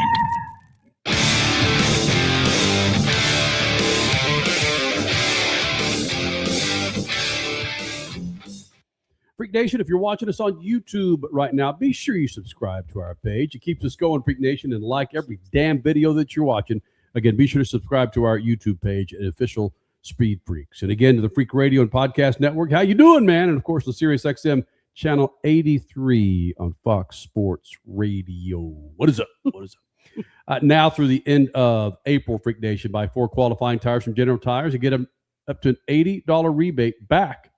Freak Nation, if you're watching us on YouTube right now, be sure you subscribe to our page. It keeps us going, Freak Nation, and like every damn video that you're watching. Again, be sure to subscribe to our YouTube page at Official Speed Freaks. And again, to the Freak Radio and Podcast Network. How you doing, man? And, of course, the Sirius XM Channel 83 on Fox Sports Radio. What is up? What is up? Now through the end of April, Freak Nation, buy 4 qualifying tires from General Tires and get them up to an $80 rebate back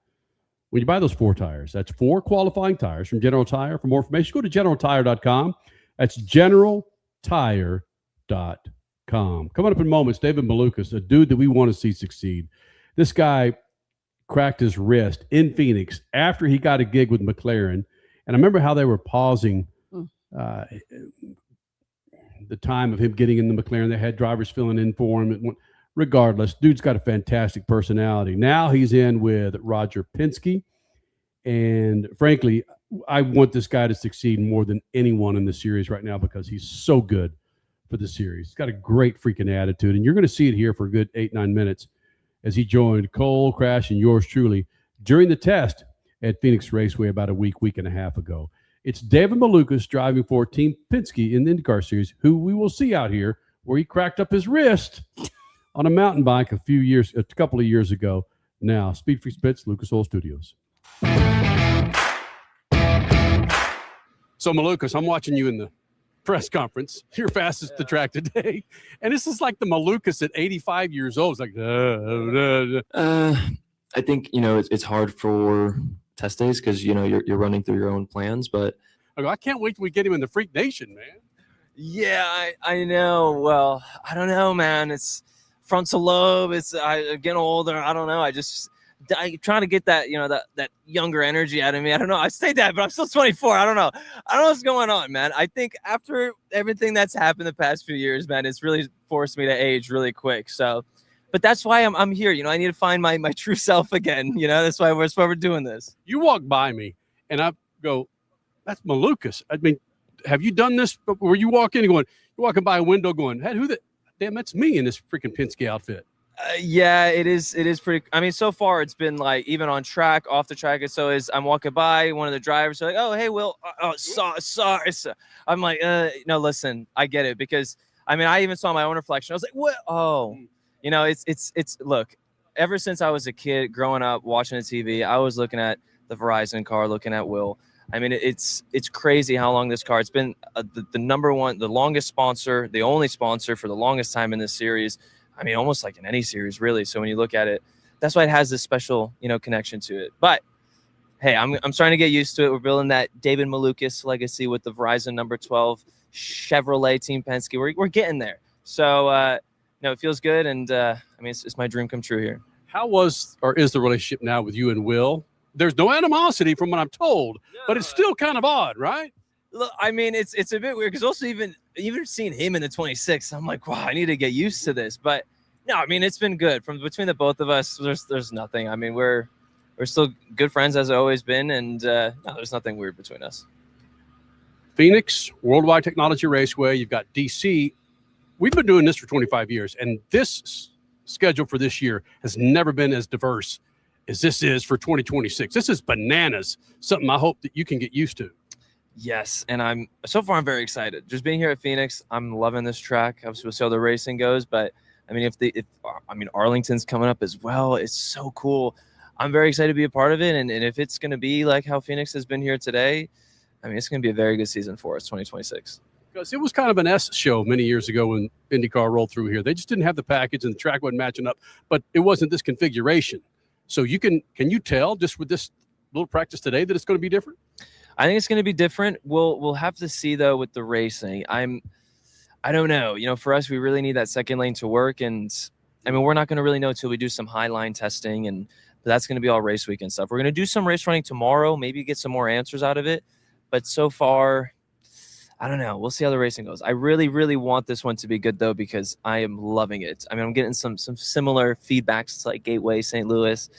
when you buy those 4 tires. That's 4 qualifying tires from General Tire. For more information, go to generaltire.com. That's generaltire.com. Coming up in moments, David Malukas, a dude that we want to see succeed. This guy cracked his wrist in Phoenix after he got a gig with McLaren. And I remember how they were pausing the time of him getting in the McLaren. They had drivers filling in for him. Regardless, dude's got a fantastic personality. Now he's in with Roger Penske. And frankly, I want this guy to succeed more than anyone in the series right now because he's so good for the series. He's got a great freaking attitude. And you're going to see it here for a good 8-9 minutes as he joined Cole, Crash, and yours truly during the test at Phoenix Raceway about a week and a half ago. It's David Malukas driving for Team Penske in the IndyCar Series, who we will see out here where he cracked up his wrist on a mountain bike a couple of years ago. Now, Speed Freaks Pits, Lucas Oil Studios. So, Malukas, I'm watching you in the press conference. You're fastest at the track today. And this is like the Malukas at 85 years old. It's like, I think, it's hard for test days because, you're running through your own plans, but I can't wait till we get him in the Freak Nation, man. Yeah, I know. Well, I don't know, man. It's frontal lobe. I'm getting older. I don't know. I'm trying to get that, that younger energy out of me. I don't know. I say that, but I'm still 24. I don't know. I don't know what's going on, man. I think after everything that's happened the past few years, man, it's really forced me to age really quick. So, but that's why I'm here. I need to find my true self again. That's why we're doing this. You walk by me and I go, that's Malukas. I mean, have you done this? Where you walk in and you're walking by a window going, hey, damn, that's me in this freaking Penske outfit. Yeah, it is pretty. I mean, so far it's been like even on track, off the track. And so I'm walking by one of the drivers, like, oh, hey, Will. Sorry. I'm like, no, listen, I get it because I even saw my own reflection. I was like, what? Oh, it's look, ever since I was a kid growing up watching the TV, I was looking at the Verizon car, looking at Will. I mean, it's crazy how long this car. It's been the number one, the longest sponsor, the only sponsor for the longest time in this series. I mean, almost like in any series, really. So when you look at it, that's why it has this special, connection to it. But hey, I'm starting to get used to it. We're building that David Malukas legacy with the Verizon number 12 Chevrolet Team Penske. We're getting there. So it feels good, and it's my dream come true here. How was or is the relationship now with you and Will? There's no animosity from what I'm told, but it's still kind of odd, right? Look, I mean, it's a bit weird because also even seeing him in the 26, I'm like, wow, I need to get used to this. But no, I mean, it's been good from between the both of us. There's nothing. I mean, we're still good friends as I've always been, and no, there's nothing weird between us. Phoenix, Worldwide Technology Raceway. You've got DC. We've been doing this for 25 years, and this schedule for this year has never been as diverse as this is for 2026. This is bananas, something I hope that you can get used to. Yes, and I'm very excited. Just being here at Phoenix, I'm loving this track. Obviously, we'll see how the racing goes, but I mean, Arlington's coming up as well. It's so cool. I'm very excited to be a part of it, and if it's going to be like how Phoenix has been here today, I mean, it's going to be a very good season for us, 2026. Because it was kind of an S show many years ago when IndyCar rolled through here. They just didn't have the package, and the track wasn't matching up, but it wasn't this configuration. So can you tell just with this little practice today that it's going to be different? I think it's going to be different. We'll have to see though with the racing. I don't know. For us, we really need that second lane to work, and I mean, we're not going to really know until we do some high line testing, and that's going to be all race weekend stuff. We're going to do some race running tomorrow, maybe get some more answers out of it. But so far, I don't know. We'll see how the racing goes. I really, really want this one to be good though, because I am loving it. I mean, I'm getting some similar feedbacks to like Gateway, St. Louis.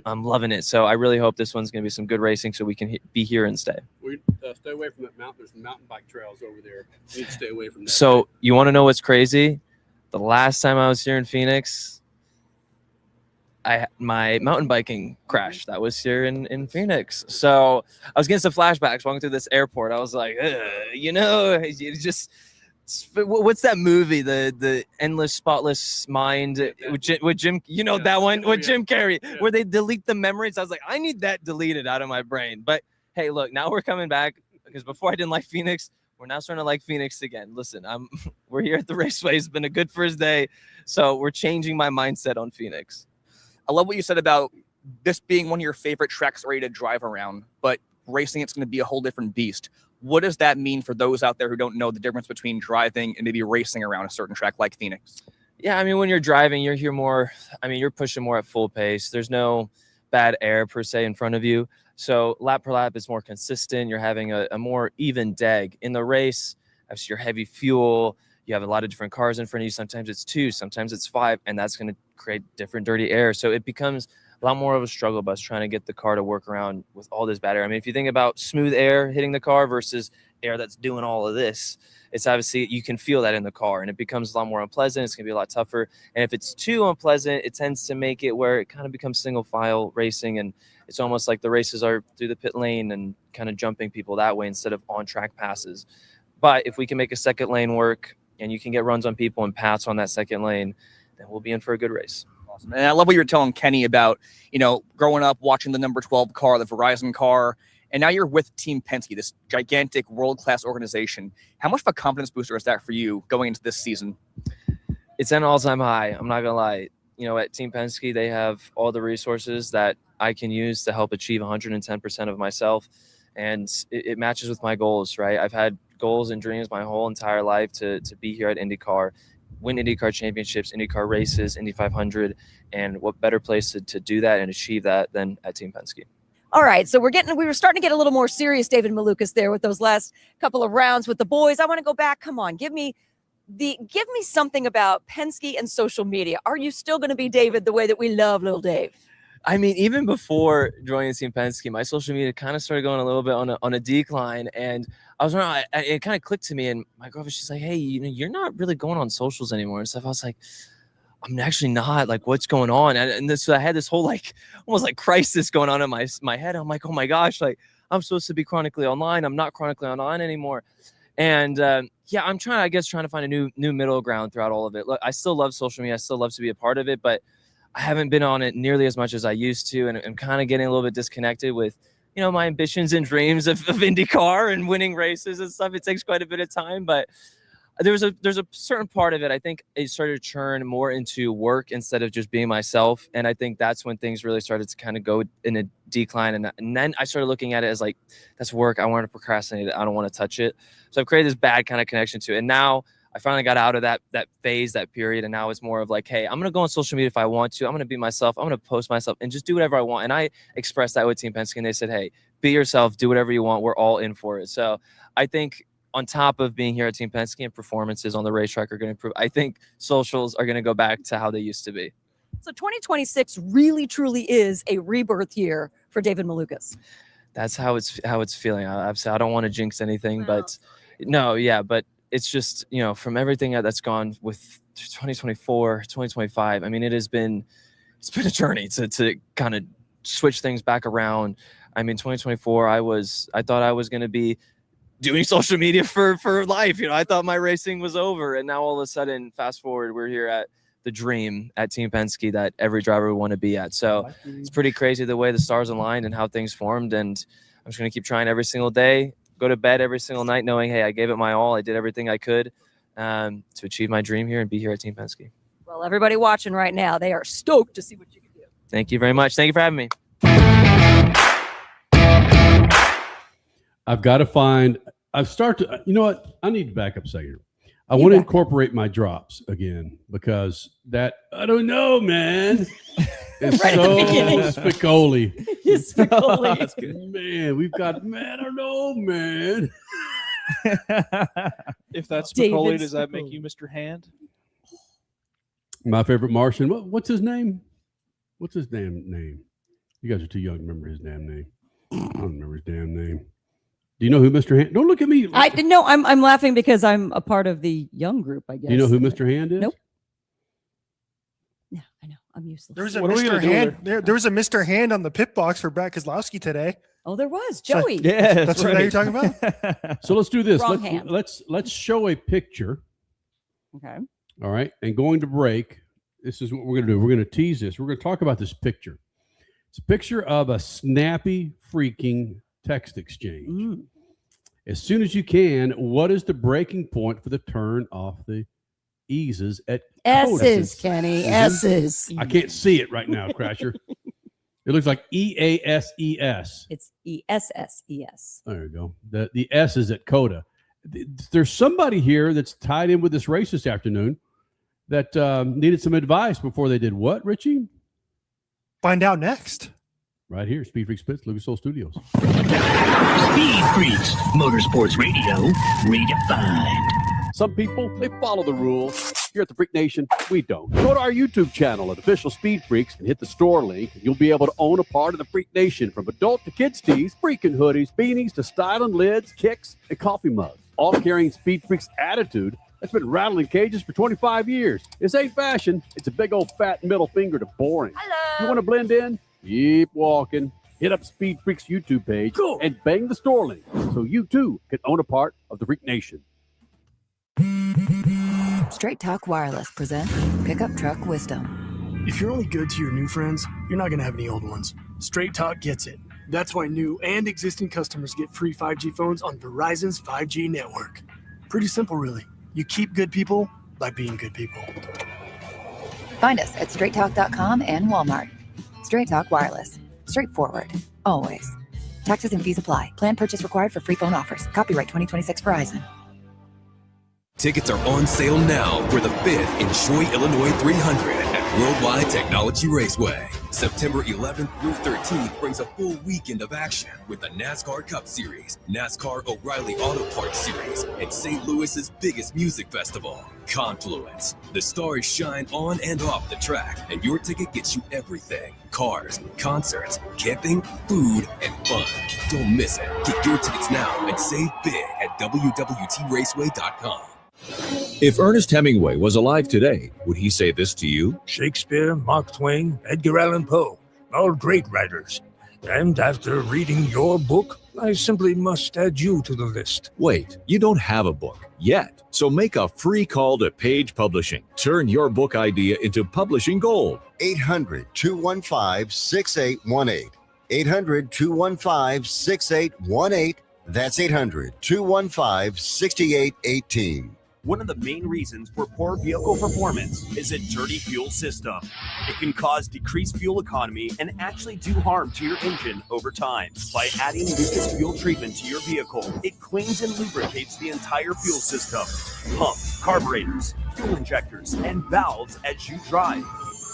I'm loving it. So I really hope this one's going to be some good racing so we can be here and stay. We stay away from that mountain. There's mountain bike trails over there. We need to stay away from that. So you want to know what's crazy? The last time I was here in Phoenix, my mountain biking crash that was here in Phoenix. So I was getting some flashbacks walking through this airport. I was like, you just what's that movie? The Endless Spotless Mind with Jim, that one with Jim Carrey, where they delete the memories. I was like, I need that deleted out of my brain. But hey, look, now we're coming back because before I didn't like Phoenix. We're now starting to like Phoenix again. Listen, we're here at the raceway. It's been a good first day. So we're changing my mindset on Phoenix. I love what you said about this being one of your favorite tracks already to drive around, but racing, it's going to be a whole different beast. What does that mean for those out there who don't know the difference between driving and maybe racing around a certain track like Phoenix? Yeah, I mean, when you're driving, you're here more. I mean, you're pushing more at full pace. There's no bad air per se in front of you. So lap per lap is more consistent. You're having a more even deg. In the race, obviously your heavy fuel, you have a lot of different cars in front of you. Sometimes it's 2, sometimes it's 5, and that's going to create different dirty air. So it becomes a lot more of a struggle bus trying to get the car to work around with all this bad air. I mean, if you think about smooth air hitting the car versus air that's doing all of this, it's obviously you can feel that in the car, and it becomes a lot more unpleasant. It's going to be a lot tougher. And if it's too unpleasant, it tends to make it where it kind of becomes single file racing, and it's almost like the races are through the pit lane and kind of jumping people that way instead of on track passes. But if we can make a second lane work and you can get runs on people and pass on that second lane, then we'll be in for a good race. Awesome. And I love what you were telling Kenny about, growing up watching the number 12 car, the Verizon car, and now you're with Team Penske, this gigantic world-class organization. How much of a confidence booster is that for you going into this season? It's an all-time high. I'm not going to lie. At Team Penske, they have all the resources that I can use to help achieve 110% of myself. And it matches with my goals, right? I've had goals and dreams my whole entire life to be here at IndyCar, win IndyCar championships, IndyCar races, Indy 500. And what better place to do that and achieve that than at Team Penske? All right, so we were starting to get a little more serious, David Malukas, there with those last couple of rounds with the boys. I want to go back. Come on, give me something about Penske and social media. Are you still going to be David the way that we love little Dave? I mean, even before joining Team Penske, my social media kind of started going a little bit on a decline, and I was wondering, it kind of clicked to me, and my girlfriend, she's like, "Hey, you're not really going on socials anymore and stuff." I was like, I'm actually not, like, what's going on? And so I had this whole almost like crisis going on in my head. I'm like, oh my gosh, like I'm supposed to be chronically online. I'm not chronically online anymore. And I'm trying to find a new middle ground throughout all of it. Look, I still love social media. I still love to be a part of it, but I haven't been on it nearly as much as I used to. And I'm kind of getting a little bit disconnected with, my ambitions and dreams of IndyCar and winning races and stuff. It takes quite a bit of time, but there's a certain part of it. I think it started to turn more into work instead of just being myself. And I think that's when things really started to kind of go in a decline. And then I started looking at it as like, that's work. I want to procrastinate it. I don't want to touch it. So I've created this bad kind of connection to it. And now I finally got out of that phase, that period. And now it's more of like, hey, I'm going to go on social media if I want to. I'm going to be myself. I'm going to post myself and just do whatever I want. And I expressed that with Team Penske, and they said, hey, be yourself, do whatever you want. We're all in for it. So I think on top of being here at Team Penske and performances on the racetrack are going to improve, I think socials are going to go back to how they used to be. So 2026 really, truly is a rebirth year for David Malukas. That's how it's feeling. I don't want to jinx anything, but it's just, from everything that's gone with 2024, 2025. I mean, it's been a journey to kind of switch things back around. I mean, 2024, I thought I was going to be doing social media for life. I thought my racing was over. And now all of a sudden, fast forward, we're here at the dream at Team Penske that every driver would want to be at. So it's pretty crazy the way the stars aligned and how things formed. And I'm just going to keep trying every single day, go to bed every single night knowing, hey, I gave it my all. I did everything I could to achieve my dream here and be here at Team Penske. Well, everybody watching right now, they are stoked to see what you can do. Thank you very much. Thank you for having me. I've got to find, you know what? I need to back up a second. I want to incorporate my drops again because I don't know, man. It's right so Spicoli. Spicoli. That's good. Man, I don't know, man. If that's David Spicoli, does that make Spicoli. you Mr. Hand? My favorite Martian. What's his name? What's his damn name? You guys are too young to remember his damn name. I don't remember his damn name. Do you know who Mr. Hand? Don't look at me. I didn't know. I'm laughing because I'm a part of the young group, I guess. Do you know who Mr. Hand is? Nope. Yeah, I know. I'm useless. There was a Mr. Hand. There was a Mr. Hand on the pit box for Brad Keselowski today. Oh, there was Joey. That's what you're talking about. So let's do this. Wrong hand. Let's show a picture. Okay. All right. And going to break, this is what we're going to do. We're going to tease this. We're going to talk about this picture. It's a picture of a snappy freaking text exchange. As soon as you can, what is the breaking point for the turn off the Eases at S's, Kenny. S's. I can't see it right now, Crasher. It looks like EASES. It's ESSES. There you go. The S is at Coda. There's somebody here that's tied in with this race this afternoon that needed some advice before they did what, Richie? Find out next. Right here, Speed Freaks Pits, Lucas Oil Studios. Speed Freaks, Motorsports Radio, redefined. Some people, they follow the rules. Here at the Freak Nation, we don't. Go to our YouTube channel at Official Speed Freaks and hit the store link, and you'll be able to own a part of the Freak Nation, from adult to kids tees, freaking hoodies, beanies to styling lids, kicks, and coffee mugs. All carrying Speed Freaks attitude that's been rattling cages for 25 years. This ain't fashion. It's a big old fat middle finger to boring. Hello. You want to blend in? Keep walking. Hit up Speed Freaks YouTube page and bang the store link so you too can own a part of the Freak Nation. Straight Talk Wireless presents Pickup Truck Wisdom. If you're only good to your new friends, you're not going to have any old ones. Straight Talk gets it. That's why new and existing customers get free 5G phones on Verizon's 5G network. Pretty simple, really. You keep good people by being good people. Find us at straighttalk.com and Walmart. Straight Talk Wireless. Straightforward. Always. Taxes and fees apply. Plan purchase required for free phone offers. Copyright 2026 Verizon. Tickets are on sale now for the 5th Enjoy Illinois 300 at Worldwide Technology Raceway. September 11th through 13th brings a full weekend of action with the NASCAR Cup Series, NASCAR O'Reilly Auto Parts Series, and St. Louis's biggest music festival, Confluence. The stars shine on and off the track, and your ticket gets you everything: cars, concerts, camping, food, and fun. Don't miss it. Get your tickets now and save big at www.raceway.com. If Ernest Hemingway was alive today, would he say this to you? Shakespeare, Mark Twain, Edgar Allan Poe, all great writers. And after reading your book, I simply must add you to the list. Wait, you don't have a book yet. So make a free call to Page Publishing. Turn your book idea into publishing gold. 800-215-6818. 800-215-6818. That's 800-215-6818. One of the main reasons for poor vehicle performance is a dirty fuel system. It can cause decreased fuel economy and actually do harm to your engine over time. By adding Lucas Fuel Treatment to your vehicle, it cleans and lubricates the entire fuel system, pump, carburetors, fuel injectors, and valves as you drive.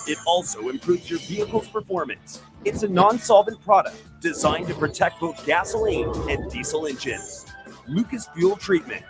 It also improves your vehicle's performance. It's a non-solvent product designed to protect both gasoline and diesel engines. Lucas Fuel Treatment.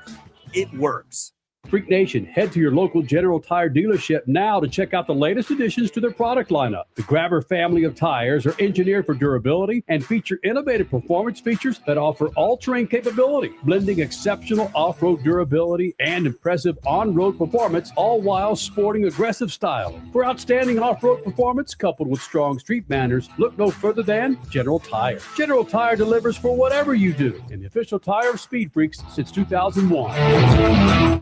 It works. Freak Nation, head to your local General Tire dealership now to check out the latest additions to their product lineup. The Grabber family of tires are engineered for durability and feature innovative performance features that offer all-terrain capability, blending exceptional off-road durability and impressive on-road performance, all while sporting aggressive style. For outstanding off-road performance coupled with strong street manners, look no further than General Tire. General Tire delivers for whatever you do, and the official tire of Speed Freaks since 2001.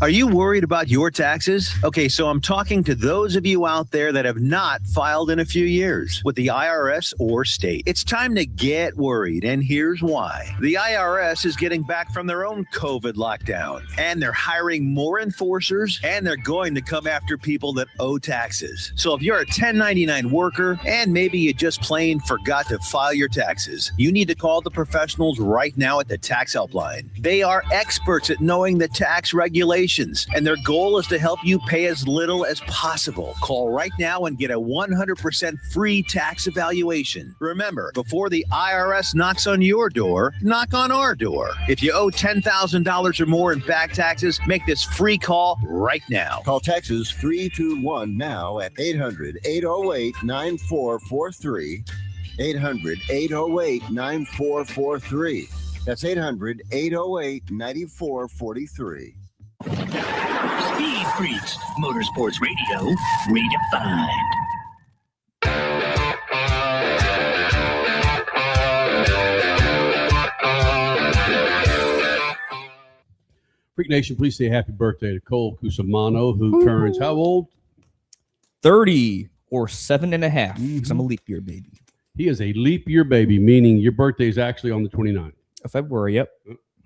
Are you worried about your taxes? Okay, so I'm talking to those of you out there that have not filed in a few years with the IRS or state. It's time to get worried, and here's why. The IRS is getting back from their own COVID lockdown, and they're hiring more enforcers, and they're going to come after people that owe taxes. So if you're a 1099 worker, and maybe you just plain forgot to file your taxes, you need to call the professionals right now at the Tax Helpline. They are experts at knowing the tax regulations, and their goal is to help you pay as little as possible. Call right now and get a 100% free tax evaluation. Remember, before the IRS knocks on your door, knock on our door. If you owe $10,000 or more in back taxes, make this free call right now. Call Texas 321 now at 800-808-9443. 800-808-9443. That's 800-808-9443. Speed Freaks, Motorsports Radio, redefined. Freak Nation, please say happy birthday to Cole Cusimano, who turns how old? 30 or 7.5, because I'm a leap year baby. He is a leap year baby, meaning your birthday is actually on the 29th. Of February, yep.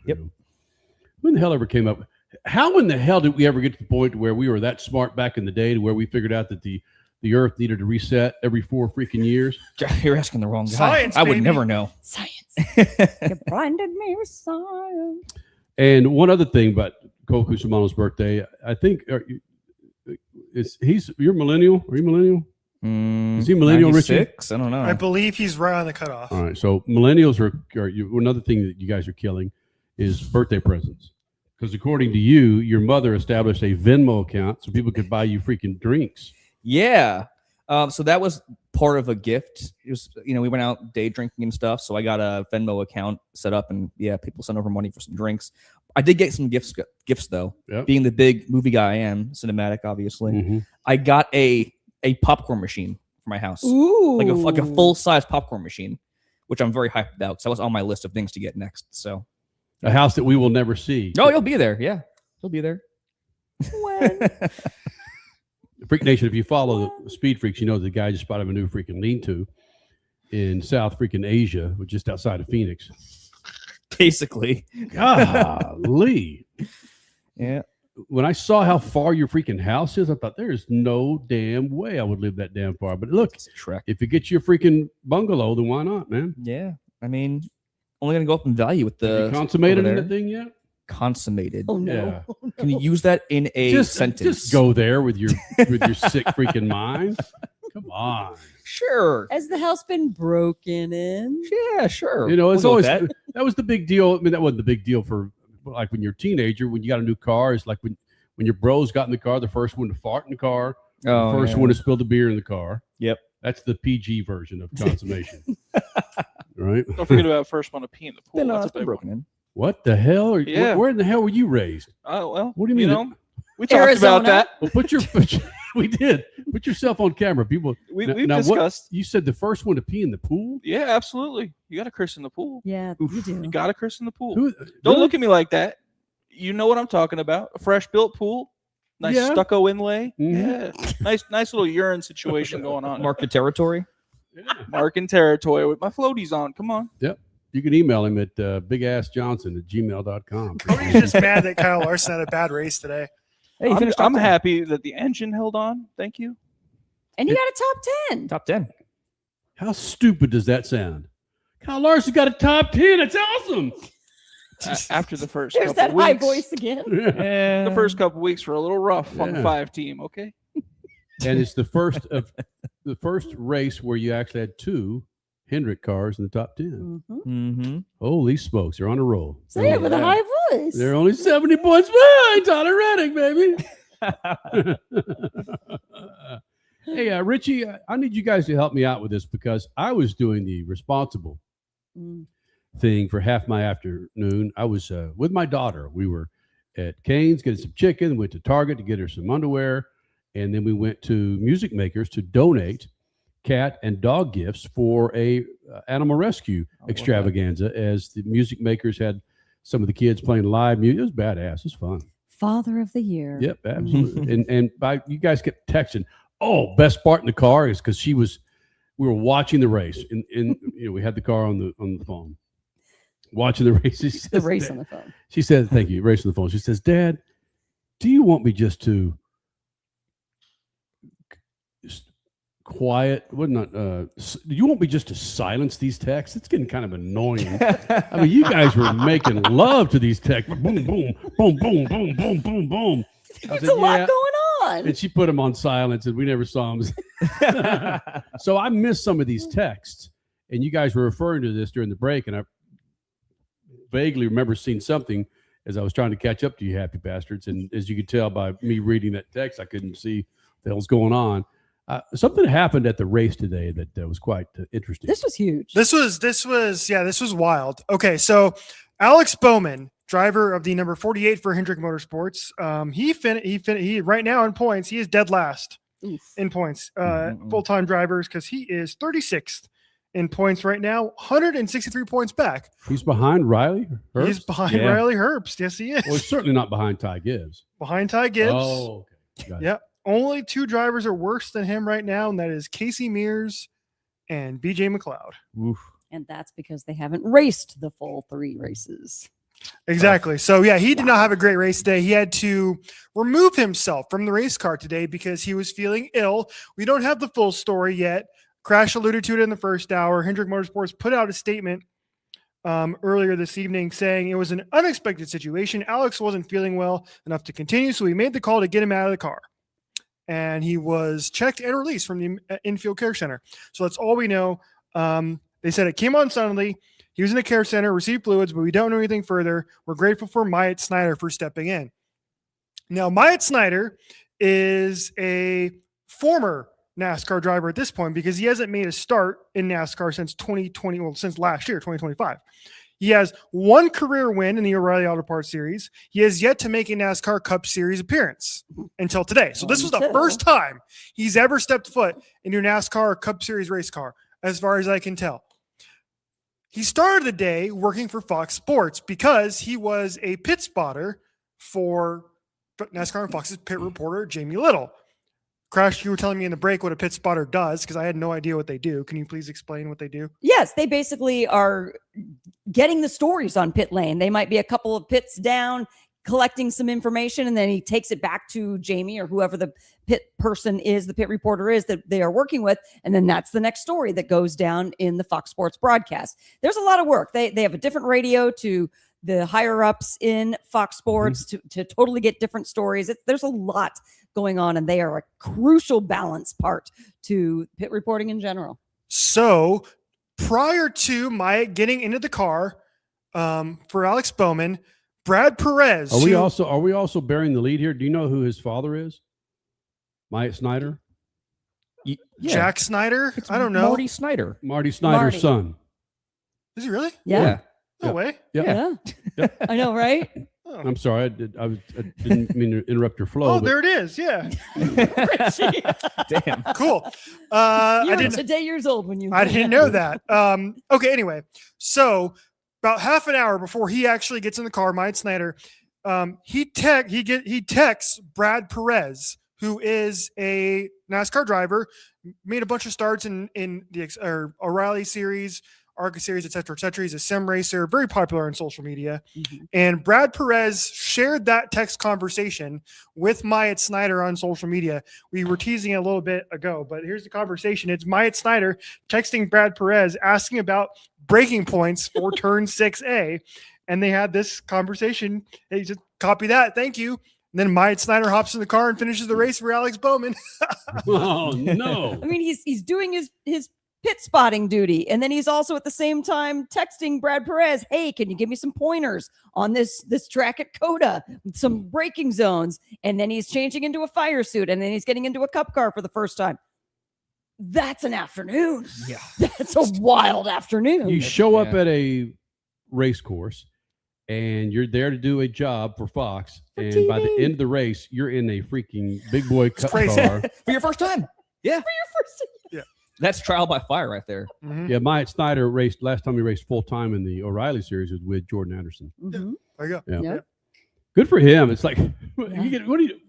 Yep. When the hell ever came up? How in the hell did we ever get to the point where we were that smart back in the day to where we figured out that the Earth needed to reset every 4 freaking years? You're asking the wrong guy. Science, I would baby. neyou know. Science. You blinded me with science. And one other thing about Cole Cusimano's birthday, I think you're millennial. Are you millennial? Is he millennial, Richie? 96? I don't know. I believe he's right on the cutoff. All right, so millennials are another thing that you guys are killing is birthday presents. Because according to you, your mother established a Venmo account so people could buy you freaking drinks. Yeah. So that was part of a gift. It was, we went out day drinking and stuff. So I got a Venmo account set up, and people sent over money for some drinks. I did get some gifts though. Yep. Being the big movie guy I am, cinematic, obviously. I got a popcorn machine for my house. Ooh. Like a full-size popcorn machine, which I'm very hyped about because that was on my list of things to get next. So a house that we will never see. Oh, you'll be there. Yeah, you'll be there. When? Freak Nation, if you follow the Speed Freaks, you know the guy just spotted a new freaking lean-to in South freaking Asia, just outside of Phoenix. Basically. Golly. Yeah. When I saw how far your freaking house is, I thought there is no damn way I would live that damn far. But look, if you get your freaking bungalow, then why not, man? Yeah. I mean, only going to go up in value with the... Have you consummated in that thing yet? Consummated. Oh, no. Yeah. Can you use that in a sentence? Just go there with your sick freaking mind. Come on. Sure. Has the house been broken in? Yeah, sure. It's We'll always go with that was the big deal. I mean, that wasn't the big deal for like when you're a teenager, when you got a new car. It's like when your bros got in the car, the first one to fart in the car, the first one to spill the beer in the car. Yep. That's the PG version of consummation. Right? Don't forget about first one to pee in the pool. No, That's a it's been big broken one. in. What the hell? Yeah. Where in the hell were you raised? Oh, well, What do you mean? We talked about that. Well, we did. Put yourself on camera. People, We've now discussed. You said the first one to pee in the pool? Yeah, absolutely. You got to curse in the pool. Yeah, you do. You got to curse in the pool. Who- Don't really? look at me like that. You know what I'm talking about. A fresh built pool. Nice Yeah. stucco inlay. Mhm. Yeah. Nice little urine situation going on. Mark the territory. Marking territory with my floaties on. Come on. Yep. You can email him at bigassjohnson@gmail.com. Cody's just mad that Kyle Larson had a bad race today. Hey, you finished top I'm 10. happy that the engine held on. Thank you. And you got a top 10. Top 10. How stupid does that sound? Kyle Larson got a top 10. It's awesome. After the first There's couple that high weeks. voice again. The first couple weeks were a little rough on the Yeah. 5 team. Okay. And it's the first race where you actually had 2 Hendrick cars in the top 10. Mm-hmm. Holy smokes, they're on a roll. Say it with a high voice. They're only 70 points behind Tyler Reddick, baby. Hey, Richie, I need you guys to help me out with this because I was doing the responsible thing for half my afternoon. I was with my daughter. We were at Cane's getting some chicken, went to Target to get her some underwear, and then we went to Music Makers to donate cat and dog gifts for a animal rescue extravaganza as the Music Makers had some of the kids playing live music. It was badass. It was fun. Father of the year. Yep, absolutely. and you guys kept texting. Oh, best part in the car is because we were watching the race, and we had the car on the phone, watching the race. The race on the phone. She said, "Thank you, race on the phone." She says, "Dad, do you want me just to quiet? What not? Do you want me just to silence these texts? It's getting kind of annoying. I mean, you guys were making love to these texts. Boom, boom, boom, boom, boom, boom, boom, boom." There's a lot going on. And she put them on silence, and we never saw them. So I missed some of these texts, and you guys were referring to this during the break, and I vaguely remember seeing something as I was trying to catch up to you, happy bastards. And as you could tell by me reading that text, I couldn't see what the hell's going on. Something happened at the race today that was quite interesting. This was huge. This was wild. Okay, so Alex Bowman, driver of the number 48 for Hendrick Motorsports, he right now in points, he is dead last in points, full-time drivers, because he is 36th in points right now, 163 points back. He's behind Riley Herbst? He's behind Riley Herbst. Yes, he is. Well, he's certainly not behind Ty Gibbs. Behind Ty Gibbs. Oh, okay. Got it. Yep. Only 2 drivers are worse than him right now, and that is Casey Mears and BJ McLeod. Oof. And that's because they haven't raced the full 3 races. Exactly. So, yeah, he did not have a great race today. He had to remove himself from the race car today because he was feeling ill. We don't have the full story yet. Crash alluded to it in the first hour. Hendrick Motorsports put out a statement earlier this evening saying it was an unexpected situation. Alex wasn't feeling well enough to continue, so we made the call to get him out of the car. And he was checked and released from the infield care center. So that's all we know. They said it came on suddenly. He was in the care center, received fluids, but we don't know anything further. We're grateful for Myatt Snyder for stepping in. Now, Myatt Snyder is a former NASCAR driver at this point because he hasn't made a start in NASCAR since 2020, well, since last year, 2025. He has 1 career win in the O'Reilly Auto Parts Series. He has yet to make a NASCAR Cup Series appearance until today. So this was the first time he's ever stepped foot into a NASCAR Cup Series race car, as far as I can tell. He started the day working for Fox Sports because he was a pit spotter for NASCAR and Fox's pit reporter, Jamie Little. Crash, you were telling me in the break what a pit spotter does because I had no idea what they do. Can you please explain what they do? Yes, they basically are getting the stories on pit lane. They might be a couple of pits down, collecting some information, and then he takes it back to Jamie or whoever the pit person is, the pit reporter is that they are working with, and then that's the next story that goes down in the Fox Sports broadcast. There's a lot of work. They have a different radio to the higher ups in Fox Sports to totally get different stories. There's a lot going on, and they are a crucial balance part to pit reporting in general. So prior to Myatt getting into the car for Alex Bowman, Brad Perez. Are we also bearing the lead here? Do you know who his father is? Myatt Snyder? Yeah. Jack Snyder? I don't know. Marty Snyder. Marty Snyder's son. Is he really? Yeah. No way. Yeah. I know, right? Oh. I'm sorry. I didn't mean to interrupt your flow. Oh, there it is. Yeah. Damn. Cool. You I were didn't. today years old when you. I didn't know that. Okay. Anyway, so about half an hour before he actually gets in the car, Myatt Snyder, he texts Brad Perez, who is a NASCAR driver, made a bunch of starts in the O'Reilly Series, ARCA Series, et cetera, et cetera. He's a sim racer, very popular on social media. And Brad Perez shared that text conversation with Myatt Snyder on social media. We were teasing it a little bit ago, but here's the conversation. It's Myatt Snyder texting Brad Perez, asking about braking points for turn 6A. And they had this conversation. Hey, just copy that. Thank you. And then Myatt Snyder hops in the car and finishes the race for Alex Bowman. Oh, no. I mean, he's doing his pit spotting duty, and then he's also at the same time texting Brad Perez, hey, can you give me some pointers on this track at Coda, some braking zones? And then he's changing into a fire suit, and then he's getting into a cup car for the first time. That's an afternoon. Yeah. That's a wild afternoon. You show up at a race course and you're there to do a job for Fox, and TV. by the end of the race, you're in a freaking big boy cup crazy. car. For your first time. Yeah. Yeah. That's trial by fire right there. Mhm. Yeah, Myatt Snyder raced last time he raced full time in the O'Reilly Series was with Jordan Anderson. Mhm. There you go. Yeah. Yeah. Good for him. It's like, what do you?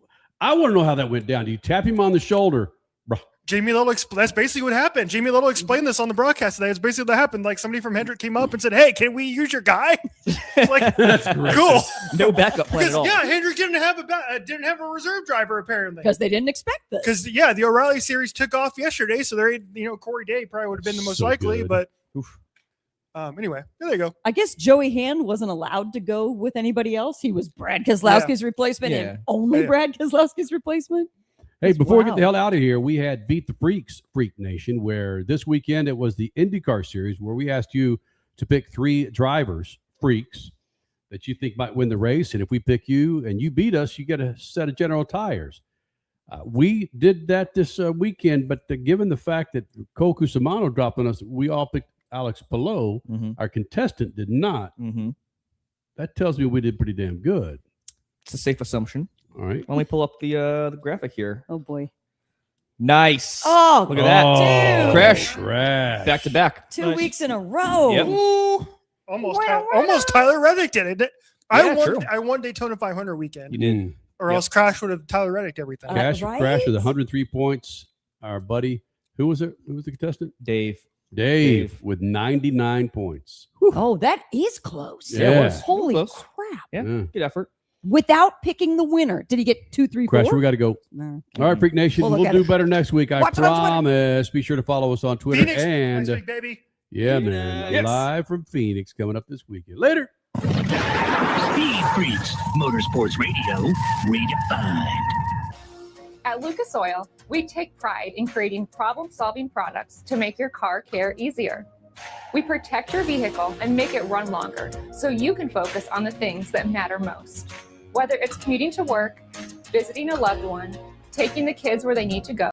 I want to know how that went down. Do you tap him on the shoulder? Bro. Jamie Little, that's basically what happened. Jamie Little explained this on the broadcast today. It's basically what happened. Like somebody from Hendrick came up and said, hey, can we use your guy? Like, That's great. cool. No backup plan at all. Yeah, Hendrick didn't have a reserve driver apparently. Because they didn't expect this. Because the O'Reilly Series took off yesterday, so they're Corey Day probably would have been the most So likely. good. But anyway, there you go. I guess Joey Hand wasn't allowed to go with anybody else. He was Brad Keselowski's replacement and only Yeah. Brad Keselowski's replacement. Hey, That's before we get wild. the hell out of here, we had Beat the Freaks Freak Nation, where this weekend it was the IndyCar Series, where we asked you to pick 3 drivers, freaks, that you think might win the race. And if we pick you and you beat us, you get a set of General Tires. We did that this weekend, but given the fact that Cole Cusimano dropped on us, we all picked Alex Palou. Our contestant did not. That tells me we did pretty damn good. It's a safe assumption. All right. Let me pull up the graphic here. Oh boy. Nice. Oh, look at that. dude. Crash. Back to back. 2 weeks in a row. Yep. Almost Tyler Reddick did it. True. I won Daytona 500 weekend. You did. Or else Crash would have Tyler Reddick everything. Crash with 103 points. Our buddy, who was it? Who was the contestant? Dave with 99 points. Oh, that is close. Yeah, it was. Holy Close. crap. Yeah. Good effort. Without picking the winner. Did he get 2, 3, 4? Crash, we got to go. No. All right, Freak Nation, We'll look we'll at do it. better next week. I Watch it on Twitter. promise. Be sure to follow us on Twitter. Phoenix, and next week, baby. yeah, man. Yes. Live from Phoenix coming up this weekend. Later. Speed Freaks, Motorsports Radio, redefined. At Lucas Oil, we take pride in creating problem-solving products to make your car care easier. We protect your vehicle and make it run longer so you can focus on the things that matter most. Whether it's commuting to work, visiting a loved one, taking the kids where they need to go,